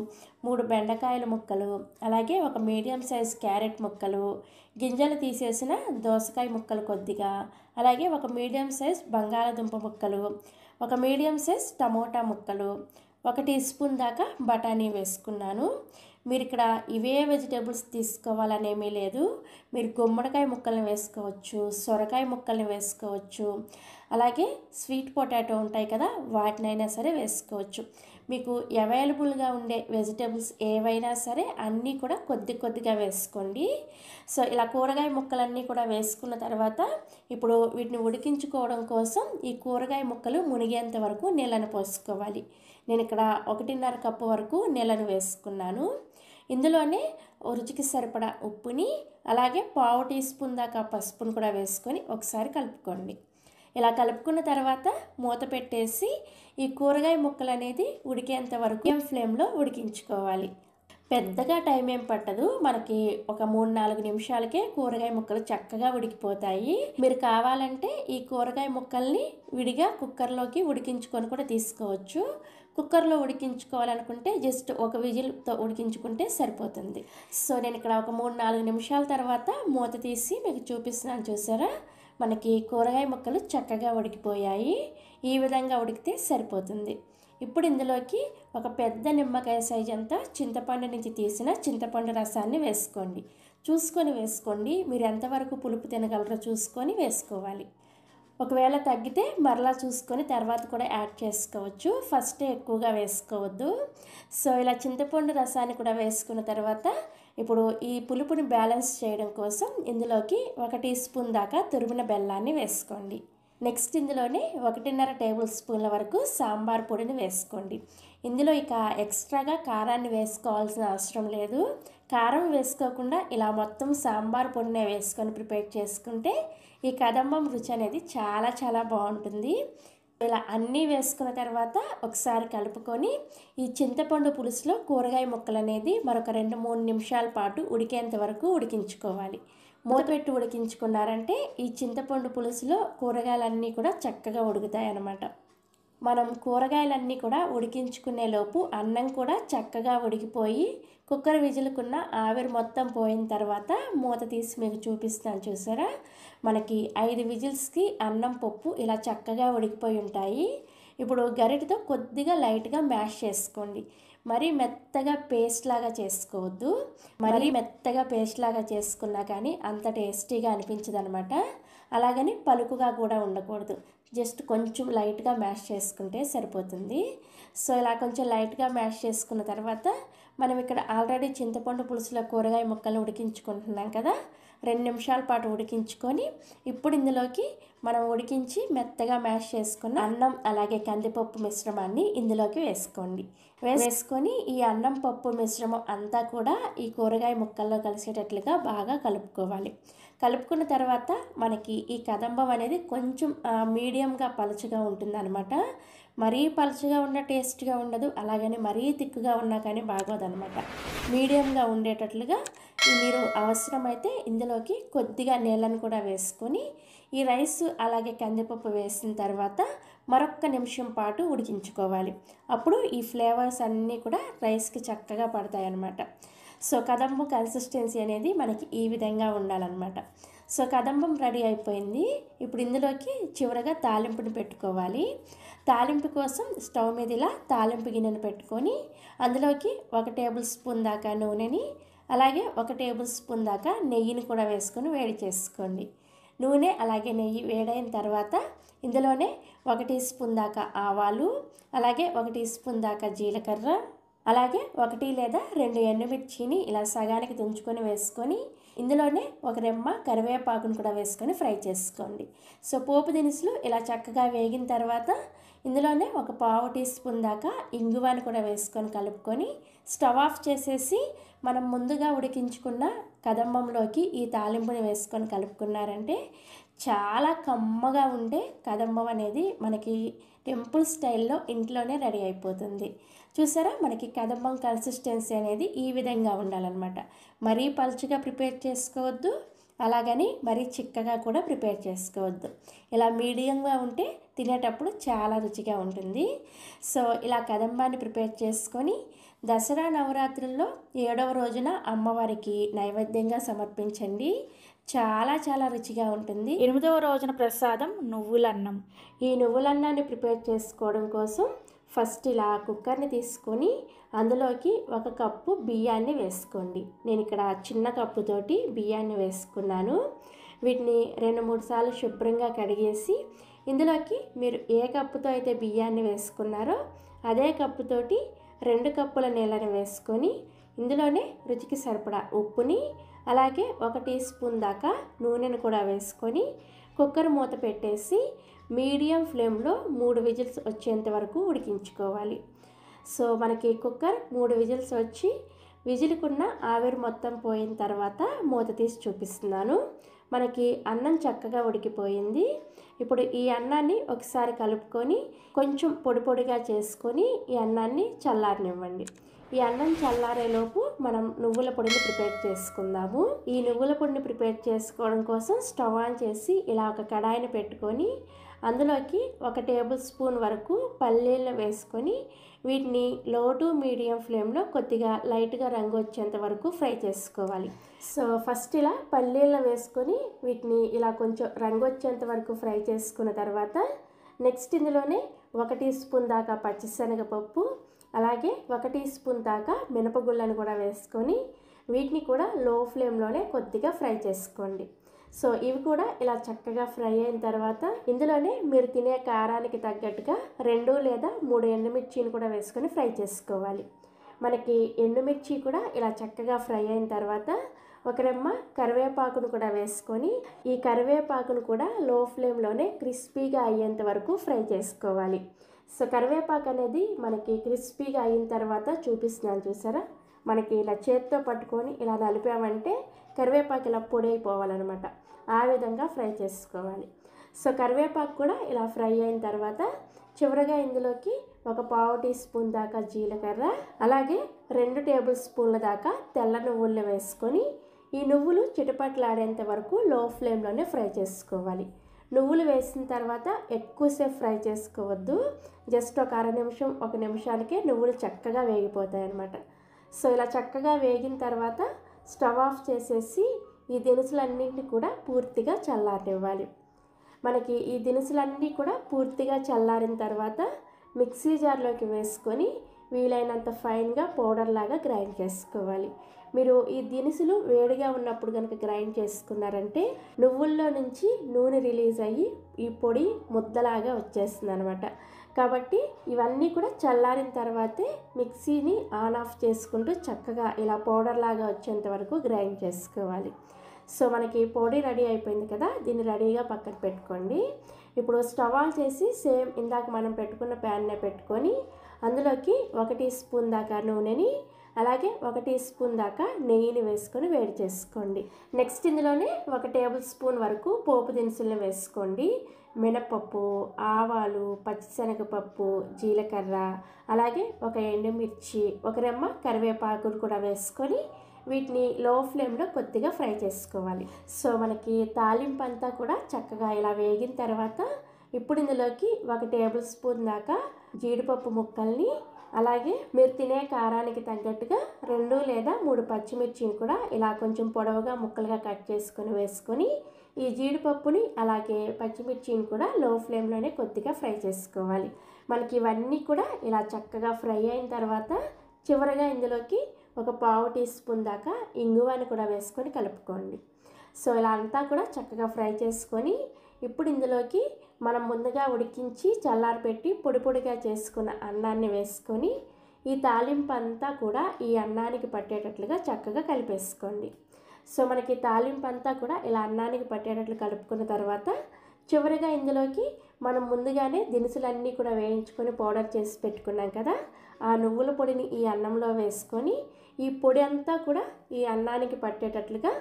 3 బెండకాయల ముక్కలు, అలాగే ఒక మీడియం సైజ్ క్యారెట్ ముక్కలు, గింజలు తీసేసిన దోసకాయ ముక్కలు కొద్దిగా, అలాగే ఒక మీడియం సైజ్ బంగాళాదుంప ముక్కలు, ఒక మీడియం సైజ్ టమోటా ముక్కలు, 1 టీ స్పూన్ దాకా బఠానీ వేసుకున్నాను. మీరు ఇక్కడ ఇవే వెజిటేబుల్స్ తీసుకోవాలనేమీ లేదు. మీరు గుమ్మడికాయ ముక్కల్ని వేసుకోవచ్చు, సొరకాయ ముక్కల్ని వేసుకోవచ్చు, అలాగే స్వీట్ పొటాటో ఉంటాయి కదా, వాటినైనా సరే వేసుకోవచ్చు. మీకు అవైలబుల్గా ఉండే వెజిటేబుల్స్ ఏవైనా సరే అన్నీ కూడా కొద్ది కొద్దిగా వేసుకోండి. సో ఇలా కూరగాయ ముక్కలన్నీ కూడా వేసుకున్న తర్వాత ఇప్పుడు వీటిని ఉడికించుకోవడం కోసం ఈ కూరగాయ ముక్కలు మునిగేంత వరకు నీళ్ళను పోసుకోవాలి. నేను ఇక్కడ 1.5 కప్పు వరకు నీళ్ళను వేసుకున్నాను. ఇందులోనే రుచికి సరిపడా ఉప్పుని అలాగే పావు టీ స్పూన్ దాకా పసుపును కూడా వేసుకొని ఒకసారి కలుపుకోండి. ఇలా కలుపుకున్న తర్వాత మూత పెట్టేసి ఈ కూరగాయ ముక్కలు అనేది ఉడికేంత వరకు ఫ్లేమ్లో ఉడికించుకోవాలి. పెద్దగా టైం ఏం పట్టదు, మనకి ఒక 3-4 నిమిషాలకే కూరగాయ ముక్కలు చక్కగా ఉడికిపోతాయి. మీరు కావాలంటే ఈ కూరగాయ ముక్కల్ని విడిగా కుక్కర్లోకి ఉడికించుకొని కూడా తీసుకోవచ్చు. కుక్కర్లో ఉడికించుకోవాలనుకుంటే జస్ట్ ఒక విజిల్తో ఉడికించుకుంటే సరిపోతుంది. సో నేను ఇక్కడ ఒక 3-4 నిమిషాల తర్వాత మూత తీసి మీకు చూపిస్తున్నాను. చూసారా, మనకి కూరగాయ ముక్కలు చక్కగా ఉడికిపోయాయి. ఈ విధంగా ఉడికితే సరిపోతుంది. ఇప్పుడు ఇందులోకి ఒక పెద్ద నిమ్మకాయ సైజ్ అంతా చింతపండు నుంచి తీసిన చింతపండు రసాన్ని వేసుకోండి. చూసుకొని వేసుకోండి, మీరు ఎంతవరకు పులుపు తినగలరో చూసుకొని వేసుకోవాలి. ఒకవేళ తగ్గితే మరలా చూసుకొని తర్వాత కూడా యాడ్ చేసుకోవచ్చు, ఫస్టే ఎక్కువగా వేసుకోవద్దు. సో ఇలా చింతపండు రసాన్ని కూడా వేసుకున్న తర్వాత ఇప్పుడు ఈ పులుపుని బ్యాలెన్స్ చేయడం కోసం ఇందులోకి 1 టీ స్పూన్ దాకా తురిమిన బెల్లాన్ని వేసుకోండి. నెక్స్ట్ ఇందులోనే 1.5 టేబుల్ స్పూన్ల వరకు సాంబార్ పొడిని వేసుకోండి. ఇందులో ఇక ఎక్స్ట్రాగా కారాన్ని వేసుకోవాల్సిన అవసరం లేదు. కారం వేసుకోకుండా ఇలా మొత్తం సాంబార్ పొడినే వేసుకొని ప్రిపేర్ చేసుకుంటే ఈ కదంబం రుచి అనేది చాలా చాలా బాగుంటుంది. ఇలా అన్నీ వేసుకున్న తర్వాత ఒకసారి కలుపుకొని ఈ చింతపండు పులుసులో కూరగాయ ముక్కలు అనేది మరొక 2-3 నిమిషాల పాటు ఉడికేంత వరకు ఉడికించుకోవాలి. మూత పెట్టి ఉడికించుకున్నారంటే ఈ చింతపండు పులుసులో కూరగాయలన్నీ కూడా చక్కగా ఉడుకుతాయి అన్నమాట. మనం కూరగాయలన్నీ కూడా ఉడికించుకునే లోపు అన్నం కూడా చక్కగా ఉడికిపోయి కుక్కర్ విజిల్కున్న ఆవిరి మొత్తం పోయిన తర్వాత మూత తీసి మీకు చూపిస్తాను. చూసారా, మనకి 5 విజిల్స్కి అన్నం పప్పు ఇలా చక్కగా ఉడికిపోయి ఉంటాయి. ఇప్పుడు గరిటెతో కొద్దిగా లైట్గా మ్యాష్ చేసుకోండి. మరీ మెత్తగా పేస్ట్ లాగా చేసుకోవద్దు. మరీ మెత్తగా పేస్ట్ లాగా చేసుకున్నా కానీ అంత టేస్టీగా అనిపించదు అనమాట. అలాగని పలుకుగా కూడా ఉండకూడదు, జస్ట్ కొంచెం లైట్గా మ్యాష్ చేసుకుంటే సరిపోతుంది. సో ఇలా కొంచెం లైట్గా మ్యాష్ చేసుకున్న తర్వాత మనం ఇక్కడ ఆల్రెడీ చింతపండు పులుసులో కూరగాయ ముక్కలు ఉడికించుకుంటున్నాం కదా, 2 నిమిషాల పాటు ఉడికించుకొని ఇప్పుడు ఇందులోకి మనం ఉడికించి మెత్తగా మ్యాష్ చేసుకున్న అన్నం అలాగే కందిపప్పు మిశ్రమాన్ని ఇందులోకి వేసుకోండి. వేసుకొని ఈ అన్నం పప్పు మిశ్రమం అంతా కూడా ఈ కూరగాయ ముక్కల్లో కలిసేటట్లుగా బాగా కలుపుకోవాలి. కలుపుకున్న తర్వాత మనకి ఈ కదంబం అనేది కొంచెం మీడియంగా పలుచగా ఉంటుంది అనమాట. మరీ పలుచగా ఉన్న టేస్ట్గా ఉండదు, అలాగని మరీ తిక్కుగా ఉన్నా కానీ బాగోదన్నమాట. మీడియంగా ఉండేటట్లుగా మీరు అవసరమైతే ఇందులోకి కొద్దిగా నీళ్ళను కూడా వేసుకొని ఈ రైస్ అలాగే కందిపప్పు వేసిన తర్వాత మరొక నిమిషం పాటు ఉడికించుకోవాలి. అప్పుడు ఈ ఫ్లేవర్స్ అన్నీ కూడా రైస్కి చక్కగా పడతాయి అన్నమాట. సో కదంబం కన్సిస్టెన్సీ అనేది మనకి ఈ విధంగా ఉండాలన్నమాట. సో కదంబం రెడీ అయిపోయింది. ఇప్పుడు ఇందులోకి చివరగా తాలింపుని పెట్టుకోవాలి. తాలింపు కోసం స్టవ్ మీద ఇలా తాలింపు గిన్నెను పెట్టుకొని అందులోకి 1 టేబుల్ స్పూన్ దాకా నూనెని అలాగే 1 టేబుల్ స్పూన్ దాకా నెయ్యిని కూడా వేసుకొని వేడి చేసుకోండి. నూనె అలాగే నెయ్యి వేడైన తర్వాత ఇందులోనే 1 టీ స్పూన్ దాకా ఆవాలు అలాగే 1 టీ స్పూన్ దాకా జీలకర్ర అలాగే 1 లేదా 2 ఎండుమిర్చిని ఇలా సగానికి తుంచుకొని వేసుకొని ఇందులోనే 1 రెమ్మ కరివేపాకును కూడా వేసుకొని ఫ్రై చేసుకోండి. సో పోపు దినుసులు ఇలా చక్కగా వేగిన తర్వాత ఇందులోనే 1 పావు టీ స్పూన్ దాకా ఇంగువను కూడా వేసుకొని కలుపుకొని స్టవ్ ఆఫ్ చేసేసి మనం ముందుగా ఉడికించుకున్న కదంబంలోకి ఈ తాలింపుని వేసుకొని కలుపుకున్నారంటే చాలా కమ్మగా ఉండే కదంబం అనేది మనకి టెంపుల్ స్టైల్లో ఇంట్లోనే రెడీ అయిపోతుంది. చూసారా, మనకి కదంబం కన్సిస్టెన్సీ అనేది ఈ విధంగా ఉండాలన్నమాట. మరీ పలుచగా ప్రిపేర్ చేసుకోవద్దు, అలాగని మరీ చిక్కగా కూడా ప్రిపేర్ చేసుకోవద్దు. ఇలా మీడియంగా ఉంటే తినేటప్పుడు చాలా రుచిగా ఉంటుంది. సో ఇలా కదంబాన్ని ప్రిపేర్ చేసుకొని దసరా నవరాత్రుల్లో 7వ రోజున అమ్మవారికి నైవేద్యంగా సమర్పించండి. చాలా చాలా రుచిగా ఉంటుంది. 8వ రోజున ప్రసాదం నువ్వులన్నం. ఈ నువ్వులన్నాన్ని ప్రిపేర్ చేసుకోవడం కోసం ఫస్ట్ ఇలా కుక్కర్ని తీసుకొని అందులోకి 1 కప్పు బియ్యాన్ని వేసుకోండి. నేను ఇక్కడ చిన్న కప్పుతోటి బియ్యాన్ని వేసుకున్నాను. వీటిని 2-3 సార్లు శుభ్రంగా కడిగేసి ఇందులోకి మీరు ఏ కప్పుతో అయితే బియ్యాన్ని వేసుకున్నారో అదే కప్పుతోటి 2 కప్పుల నీళ్ళని వేసుకొని ఇందులోనే రుచికి సరిపడా ఉప్పుని అలాగే 1 టీ స్పూన్ దాకా నూనెను కూడా వేసుకొని కుక్కర్ మూత పెట్టేసి మీడియం ఫ్లేమ్లో 3 విజిల్స్ వచ్చేంత వరకు ఉడికించుకోవాలి. సో మనకి కుక్కర్ 3 విజిల్స్ వచ్చి విజిల్కున్న ఆవిరి మొత్తం పోయిన తర్వాత మూత తీసి చూపిస్తున్నాను. మనకి అన్నం చక్కగా ఉడికిపోయింది. ఇప్పుడు ఈ అన్నాన్ని ఒకసారి కలుపుకొని కొంచెం పొడి పొడిగా చేసుకొని ఈ అన్నాన్ని చల్లారనివ్వండి. ఈ అన్నం చల్లారేలోపు మనం నువ్వుల పొడిని ప్రిపేర్ చేసుకుందాము. ఈ నువ్వుల పొడిని ప్రిపేర్ చేసుకోవడం కోసం స్టవ్ ఆన్ చేసి ఇలా ఒక కడాయిని పెట్టుకొని అందులోకి 1 టేబుల్ స్పూన్ వరకు పల్లీలను వేసుకొని వీటిని లో టు మీడియం ఫ్లేమ్లో కొద్దిగా లైట్గా రంగు వచ్చేంత వరకు ఫ్రై చేసుకోవాలి. సో ఫస్ట్ ఇలా పల్లీలను వేసుకొని వీటిని ఇలా కొంచెం రంగు వచ్చేంత వరకు ఫ్రై చేసుకున్న తర్వాత నెక్స్ట్ ఇందులోనే 1 టీ స్పూన్ దాకా పచ్చిశనగపప్పు అలాగే 1 టీ స్పూన్ దాకా మినపగుళ్ళను కూడా వేసుకొని వీటిని కూడా లో ఫ్లేమ్లోనే కొద్దిగా ఫ్రై చేసుకోండి. సో ఇవి కూడా ఇలా చక్కగా ఫ్రై అయిన తర్వాత ఇందులోనే మీరు తినే కారానికి తగ్గట్టుగా 2 లేదా 3 ఎండుమిర్చిని కూడా వేసుకొని ఫ్రై చేసుకోవాలి. మనకి ఎండుమిర్చి కూడా ఇలా చక్కగా ఫ్రై అయిన తర్వాత 1 రెమ్మ కరివేపాకును కూడా వేసుకొని ఈ కరివేపాకును కూడా లో ఫ్లేమ్లోనే క్రిస్పీగా అయ్యేంత వరకు ఫ్రై చేసుకోవాలి. సో కరివేపాకు అనేది మనకి క్రిస్పీగా అయిన తర్వాత చూపిస్తున్నాను చూసారా, మనకి ఇలా చేత్తో పట్టుకొని ఇలా నలిపామంటే కరివేపాకు ఇలా పొడి అయిపోవాలన్నమాట. ఆ విధంగా ఫ్రై చేసుకోవాలి. సో కరివేపాకు కూడా ఇలా ఫ్రై అయిన తర్వాత చివరగా ఇందులోకి 1/4 టీ స్పూన్ దాకా జీలకర్ర అలాగే 2 టేబుల్ స్పూన్ల దాకా తెల్ల నువ్వులను వేసుకొని ఈ నువ్వులు చిటపట్లాడేంత వరకు లో ఫ్లేమ్లోనే ఫ్రై చేసుకోవాలి. నువ్వులు వేసిన తర్వాత ఎక్కువసేపు ఫ్రై చేసుకోవద్దు. జస్ట్ ఒక 1/2 నిమిషం 1 నిమిషానికే నువ్వులు చక్కగా వేగిపోతాయి అన్నమాట. సో ఇలా చక్కగా వేగిన తర్వాత స్టవ్ ఆఫ్ చేసేసి ఈ దినుసులన్నింటినీ కూడా పూర్తిగా చల్లారనివ్వాలి. మనకి ఈ దినుసులన్నీ కూడా పూర్తిగా చల్లారిన తర్వాత మిక్సీ జార్లోకి వేసుకొని వీలైనంత ఫైన్గా పౌడర్ లాగా గ్రైండ్ చేసుకోవాలి. మీరు ఈ దినుసులు వేడిగా ఉన్నప్పుడు కనుక గ్రైండ్ చేసుకున్నారంటే నువ్వుల్లో నుంచి నూనె రిలీజ్ అయ్యి ఈ పొడి ముద్దలాగా వచ్చేస్తుంది అనమాట. కాబట్టి ఇవన్నీ కూడా చల్లారిన తర్వాతే మిక్సీని ఆన్ ఆఫ్ చేసుకుంటూ చక్కగా ఇలా పౌడర్ లాగా వచ్చేంత వరకు గ్రైండ్ చేసుకోవాలి. సో మనకి పొడి రెడీ అయిపోయింది కదా, దీన్ని రెడీగా పక్కన పెట్టుకోండి. ఇప్పుడు స్టవ్ ఆన్ చేసి సేమ్ ఇందాక మనం పెట్టుకున్న ప్యాన్నే పెట్టుకొని అందులోకి 1 టీ స్పూన్ దాకా నూనెని అలాగే 1 టీ స్పూన్ దాకా నెయ్యిని వేసుకొని వేడి చేసుకోండి. నెక్స్ట్ ఇందులోనే 1 టేబుల్ స్పూన్ వరకు పోపు దినుసులను వేసుకోండి. మినపప్పు, ఆవాలు, పచ్చిశనగపప్పు, జీలకర్ర అలాగే 1 ఎండుమిర్చి 1 రెమ్మ కరివేపాకులు కూడా వేసుకొని వీటిని లో ఫ్లేమ్లో కొద్దిగా ఫ్రై చేసుకోవాలి. సో మనకి తాలింపు అంతా కూడా చక్కగా ఇలా వేగిన తర్వాత ఇప్పుడు ఇందులోకి 1 టేబుల్ స్పూన్ దాకా జీడిపప్పు ముక్కల్ని అలాగే మీరు తినే కారానికి తగ్గట్టుగా 2 లేదా 3 పచ్చిమిర్చిని కూడా ఇలా కొంచెం పొడవుగా ముక్కలుగా కట్ చేసుకొని వేసుకొని ఈ జీడిపప్పుని అలాగే పచ్చిమిర్చిని కూడా లో ఫ్లేమ్లోనే కొద్దిగా ఫ్రై చేసుకోవాలి. మనకి ఇవన్నీ కూడా ఇలా చక్కగా ఫ్రై అయిన తర్వాత చివరగా ఇందులోకి 1/4 టీ స్పూన్ దాకా ఇంగువని కూడా వేసుకొని కలుపుకోండి. సో ఇలా అంతా కూడా చక్కగా ఫ్రై చేసుకొని ఇప్పుడు ఇందులోకి మనం ముందుగా ఉడికించి చల్లారపెట్టి పొడి పొడిగా చేసుకున్న అన్నాన్ని వేసుకొని ఈ తాలింపు అంతా కూడా ఈ అన్నానికి పట్టేటట్లుగా చక్కగా కలిపేసుకోండి. సో మనకి తాలింపు అంతా కూడా ఇలా అన్నానికి పట్టేటట్లు కలుపుకున్న తర్వాత చివరిగా ఇందులోకి మనం ముందుగానే దినుసులన్నీ కూడా వేయించుకొని పౌడర్ చేసి పెట్టుకున్నాం కదా, ఆ నువ్వుల పొడిని ఈ అన్నంలో వేసుకొని ఈ పొడి అంతా కూడా ఈ అన్నానికి పట్టేటట్లుగా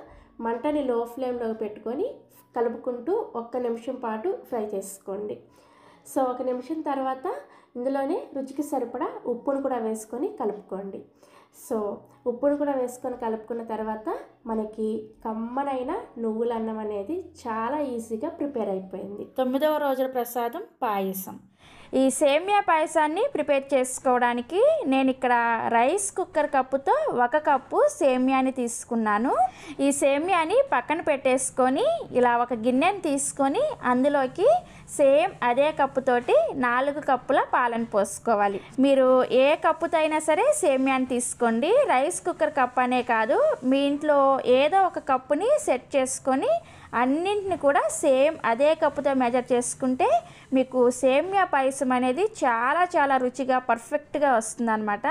మంటని లో ఫ్లేమ్లో పెట్టుకొని కలుపుకుంటూ 1 నిమిషం పాటు ఫ్రై చేసుకోండి. సో 1 నిమిషం తర్వాత ఇందులోనే రుచికి సరిపడా ఉప్పును కూడా వేసుకొని కలుపుకోండి. సో ఉప్పును కూడా వేసుకొని కలుపుకున్న తర్వాత మనకి కమ్మనైన నువ్వుల అన్నం అనేది చాలా ఈజీగా ప్రిపేర్ అయిపోయింది. 9వ రోజుల ప్రసాదం పాయసం. ఈ సేమియా పాయసాన్ని ప్రిపేర్ చేసుకోవడానికి నేను ఇక్కడ రైస్ కుక్కర్ కప్పుతో 1 కప్పు సేమియాని తీసుకున్నాను. ఈ సేమియాని పక్కన పెట్టేసుకొని ఇలా ఒక గిన్నెని తీసుకొని అందులోకి సేమ్ అదే కప్పుతోటి 4 కప్పుల పాలను పోసుకోవాలి. మీరు ఏ కప్పుతో అయినా సరే సేమియాని తీసుకోండి. రైస్ కుక్కర్ కప్ అనే కాదు, మీ ఇంట్లో ఏదో ఒక కప్పుని సెట్ చేసుకొని అన్నింటిని కూడా సేమ్ అదే కప్పుతో మెజర్ చేసుకుంటే మీకు సేమియా పాయసం అనేది చాలా చాలా రుచిగా పర్ఫెక్ట్గా వస్తుందన్నమాట.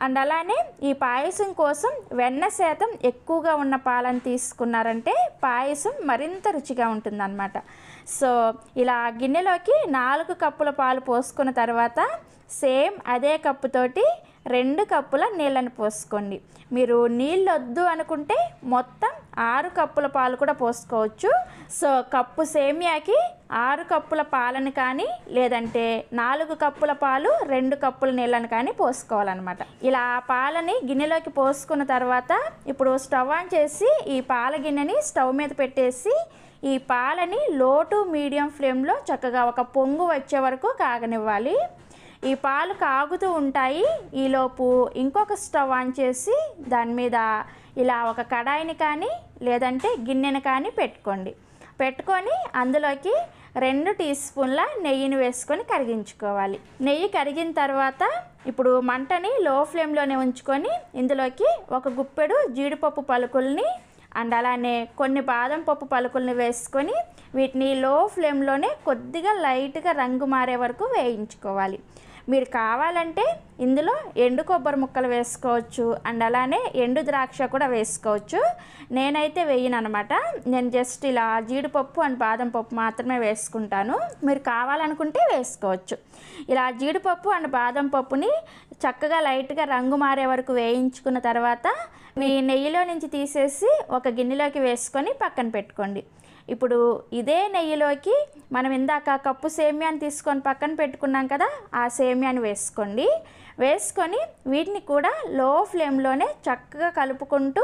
అండ్ అలానే ఈ పాయసం కోసం వెన్న శాతం ఎక్కువగా ఉన్న పాలను తీసుకున్నారంటే పాయసం మరింత రుచిగా ఉంటుందన్నమాట. సో ఇలా గిన్నెలోకి 4 కప్పుల పాలు పోసుకున్న తర్వాత సేమ్ అదే కప్పుతోటి 2 కప్పుల నీళ్ళని పోసుకోండి. మీరు నీళ్ళు వద్దు అనుకుంటే మొత్తం 6 కప్పుల పాలు కూడా పోసుకోవచ్చు. సో కప్పు సేమియాకి 6 కప్పుల పాలను కానీ లేదంటే 4 కప్పుల పాలు 2 కప్పుల నీళ్ళని కానీ పోసుకోవాలన్నమాట. ఇలా పాలని గిన్నెలోకి పోసుకున్న తర్వాత ఇప్పుడు స్టవ్ ఆన్ చేసి ఈ పాల గిన్నెని స్టవ్ మీద పెట్టేసి ఈ పాలని లో టు మీడియం ఫ్లేమ్లో చక్కగా ఒక పొంగు వచ్చే వరకు కాగనివ్వాలి. ఈ పాలు కాగుతూ ఉంటాయి. ఈలోపు ఇంకొక స్టవ్ ఆన్ చేసి దాని మీద ఇలా ఒక కడాయిని కానీ లేదంటే గిన్నెని కానీ పెట్టుకొని అందులోకి 2 టీ స్పూన్ల నెయ్యిని వేసుకొని కరిగించుకోవాలి. నెయ్యి కరిగిన తర్వాత ఇప్పుడు మంటని లో ఫ్లేమ్లోనే ఉంచుకొని ఇందులోకి ఒక గుప్పెడు జీడిపప్పు పలుకుల్ని అండ్ అలానే కొన్ని బాదం పప్పు పలుకుల్ని వేసుకొని వీటిని లో ఫ్లేమ్లోనే కొద్దిగా లైట్గా రంగు మారే వరకు వేయించుకోవాలి. మీరు కావాలంటే ఇందులో ఎండు కొబ్బరి ముక్కలు వేసుకోవచ్చు అండ్ అలానే ఎండు ద్రాక్ష కూడా వేసుకోవచ్చు. నేనైతే వేయను అనమాట. నేను జస్ట్ ఇలా జీడిపప్పు అండ్ బాదం పప్పు మాత్రమే వేసుకుంటాను. మీరు కావాలనుకుంటే వేసుకోవచ్చు. ఇలా జీడిపప్పు అండ్ బాదం పప్పుని చక్కగా లైట్గా రంగు మారే వరకు వేయించుకున్న తర్వాత మీ నెయ్యిలో నుంచి తీసేసి ఒక గిన్నెలోకి వేసుకొని పక్కన పెట్టుకోండి. ఇప్పుడు ఇదే నెయ్యిలోకి మనం ఇందాక కప్పు సేమియాని తీసుకొని పక్కన పెట్టుకున్నాం కదా, ఆ సేమియాని వేసుకొని వీటిని కూడా లో ఫ్లేమ్లోనే చక్కగా కలుపుకుంటూ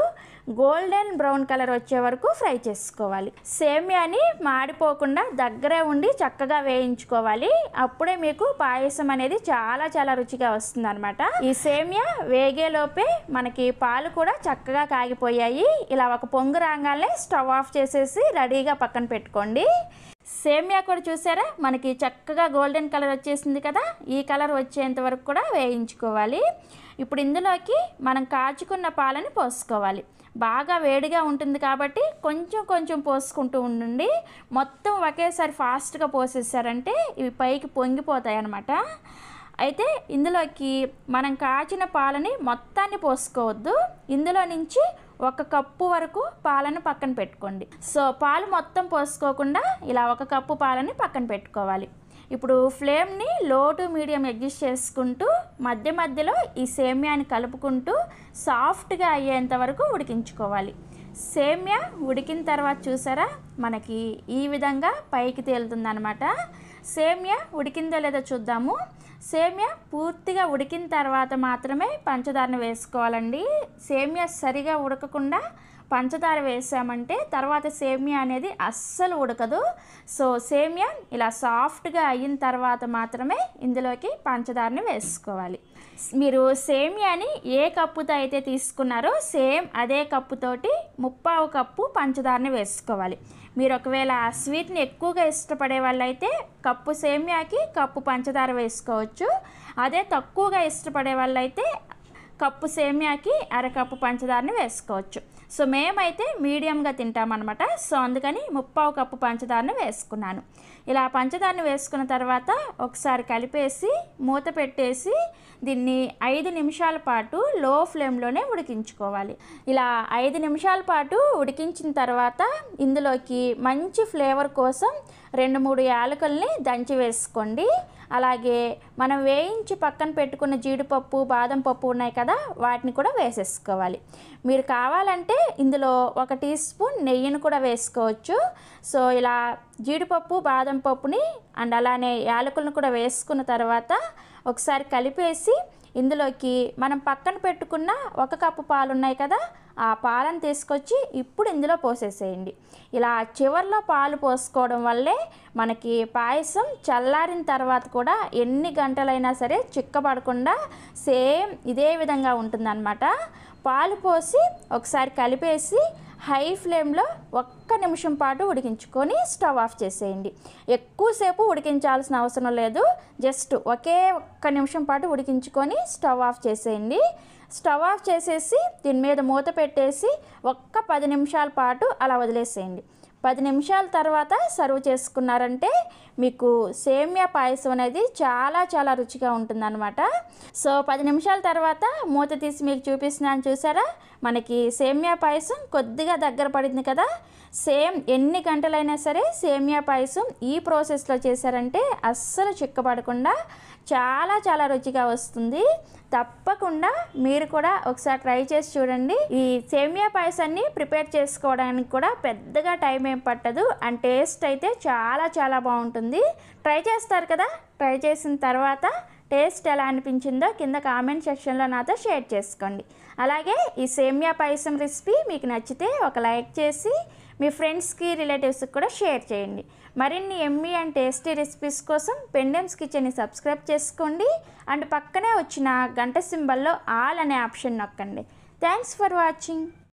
గోల్డెన్ బ్రౌన్ కలర్ వచ్చే వరకు ఫ్రై చేసుకోవాలి. సేమియాని మాడిపోకుండా దగ్గరే ఉండి చక్కగా వేయించుకోవాలి. అప్పుడే మీకు పాయసం అనేది చాలా చాలా రుచిగా వస్తుందన్నమాట. ఈ సేమియా వేగేలోపే మనకి పాలు కూడా చక్కగా కాగిపోయాయి. ఇలా ఒక పొంగు రాగానే స్టవ్ ఆఫ్ చేసేసి రెడీగా పక్కన పెట్టుకోండి. సేమియా కూడా చూసారా మనకి చక్కగా గోల్డెన్ కలర్ వచ్చేసింది కదా, ఈ కలర్ వచ్చేంత వరకు కూడా వేయించుకోవాలి. ఇప్పుడు ఇందులోకి మనం కాచుకున్న పాలని పోసుకోవాలి. బాగా వేడిగా ఉంటుంది కాబట్టి కొంచెం కొంచెం పోసుకుంటూ ఉండండి. మొత్తం ఒకేసారి ఫాస్ట్గా పోసేసారంటే ఇవి పైకి పొంగిపోతాయి అన్నమాట. అయితే ఇందులోకి మనం కాచిన పాలని మొత్తాన్ని పోసుకోవద్దు. ఇందులో నుంచి 1 కప్పు వరకు పాలను పక్కన పెట్టుకోండి. సో పాలు మొత్తం పోసుకోకుండా ఇలా 1 కప్పు పాలని పక్కన పెట్టుకోవాలి. ఇప్పుడు ఫ్లేమ్ని లో టు మీడియం అడ్జస్ట్ చేసుకుంటూ మధ్య మధ్యలో ఈ సేమియాని కలుపుకుంటూ సాఫ్ట్గా అయ్యేంత వరకు ఉడికించుకోవాలి. సేమియా ఉడికిన తర్వాత చూసారా మనకి ఈ విధంగా పైకి తేలుతుందనమాట. సేమియా ఉడికిందో లేదో చూద్దాము. సేమియా పూర్తిగా ఉడికిన తర్వాత మాత్రమే పంచదారను వేసుకోవాలండి. సేమియా సరిగా ఉడకకుండా పంచదార వేసామంటే తర్వాత సేమియా అనేది అస్సలు ఉడకదు. సో సేమియా ఇలా సాఫ్ట్గా అయిన తర్వాత మాత్రమే ఇందులోకి పంచదారని వేసుకోవాలి. మీరు సేమియాని ఏ కప్పుతో అయితే తీసుకున్నారో సేమ్ అదే కప్పుతోటి 1/4 కప్పు పంచదారని వేసుకోవాలి. మీరు ఒకవేళ స్వీట్ని ఎక్కువగా ఇష్టపడే వాళ్ళైతే కప్పు సేమియాకి కప్పు పంచదార వేసుకోవచ్చు. అదే తక్కువగా ఇష్టపడే వాళ్ళైతే కప్పు సేమియాకి 1/2 కప్పు పంచదారని వేసుకోవచ్చు. సో మేమైతే మీడియంగా తింటామన్నమాట. సో అందుకని 1/4 కప్పు పంచదారని వేసుకున్నాను. ఇలా పంచదారని వేసుకున్న తర్వాత ఒకసారి కలిపేసి మూత పెట్టేసి దీన్ని 5 నిమిషాల పాటు లో ఫ్లేమ్లోనే ఉడికించుకోవాలి. ఇలా 5 నిమిషాల పాటు ఉడికించిన తర్వాత ఇందులోకి మంచి ఫ్లేవర్ కోసం 2-3 యాలకుల్ని దంచి వేసుకోండి. అలాగే మనం వేయించి పక్కన పెట్టుకున్న జీడిపప్పు బాదం పప్పు ఉన్నాయి కదా, వాటిని కూడా వేసేసుకోవాలి. మీరు కావాలంటే ఇందులో 1 టీ స్పూన్ నెయ్యిని కూడా వేసుకోవచ్చు. సో ఇలా జీడిపప్పు బాదం పప్పుని అండ్ అలానే యాలకులను కూడా వేసుకున్న తర్వాత ఒకసారి కలిపేసి ఇందులోకి మనం పక్కన పెట్టుకున్న 1 కప్పు పాలు ఉన్నాయి కదా, ఆ పాలను తీసుకొచ్చి ఇప్పుడు ఇందులో పోసేసేయండి. ఇలా చివర్లో పాలు పోసుకోవడం వల్లే మనకి పాయసం చల్లారిన తర్వాత కూడా ఎన్ని గంటలైనా సరే చిక్కబడకుండా సేమ్ ఇదే విధంగా ఉంటుందన్నమాట. పాలు పోసి ఒకసారి కలిపేసి హై ఫ్లేమ్లో 1 నిమిషం పాటు ఉడికించుకొని స్టవ్ ఆఫ్ చేసేయండి. ఎక్కువసేపు ఉడికించాల్సిన అవసరం లేదు, జస్ట్ ఒకే 1 నిమిషం పాటు ఉడికించుకొని స్టవ్ ఆఫ్ చేసేయండి. స్టవ్ ఆఫ్ చేసేసి దీని మీద మూత పెట్టేసి 10 నిమిషాల పాటు అలా వదిలేసేయండి. 10 నిమిషాల తర్వాత సర్వ్ చేసుకున్నారంటే మీకు సేమియా పాయసం అనేది చాలా చాలా రుచిగా ఉంటుందన్నమాట. సో 10 నిమిషాల తర్వాత మూత తీసి మీకు చూపిస్తున్నాను, చూసారా? మనకి సేమియా పాయసం కొద్దిగా దగ్గర పడింది కదా. సేమ్ ఎన్ని గంటలైనా సరే సేమియా పాయసం ఈ ప్రాసెస్లో చేశారంటే అస్సలు చిక్కబడకుండా చాలా చాలా రుచిగా వస్తుంది. తప్పకుండా మీరు కూడా ఒకసారి ట్రై చేసి చూడండి. ఈ సేమియా పాయసాన్ని ప్రిపేర్ చేసుకోవడానికి కూడా పెద్దగా టైం ఏం పట్టదు, అండ్ టేస్ట్ అయితే చాలా చాలా బాగుంటుంది. ట్రై చేస్తారు కదా? ట్రై చేసిన తర్వాత టేస్ట్ ఎలా అనిపించిందో కింద కామెంట్ సెక్షన్లో నాతో షేర్ చేసుకోండి. అలాగే ఈ సేమియా పాయసం రెసిపీ మీకు నచ్చితే ఒక లైక్ చేసి మీ ఫ్రెండ్స్కి రిలేటివ్స్కి కూడా షేర్ చేయండి. మరిన్ని యమ్మీ అండ్ టేస్టీ రెసిపీస్ కోసం పెండెమ్స్ కిచెన్ని సబ్స్క్రైబ్ చేసుకోండి అండ్ పక్కనే వచ్చిన గంట సింబల్లో ఆల్ అనే ఆప్షన్ నొక్కండి. Thanks for watching.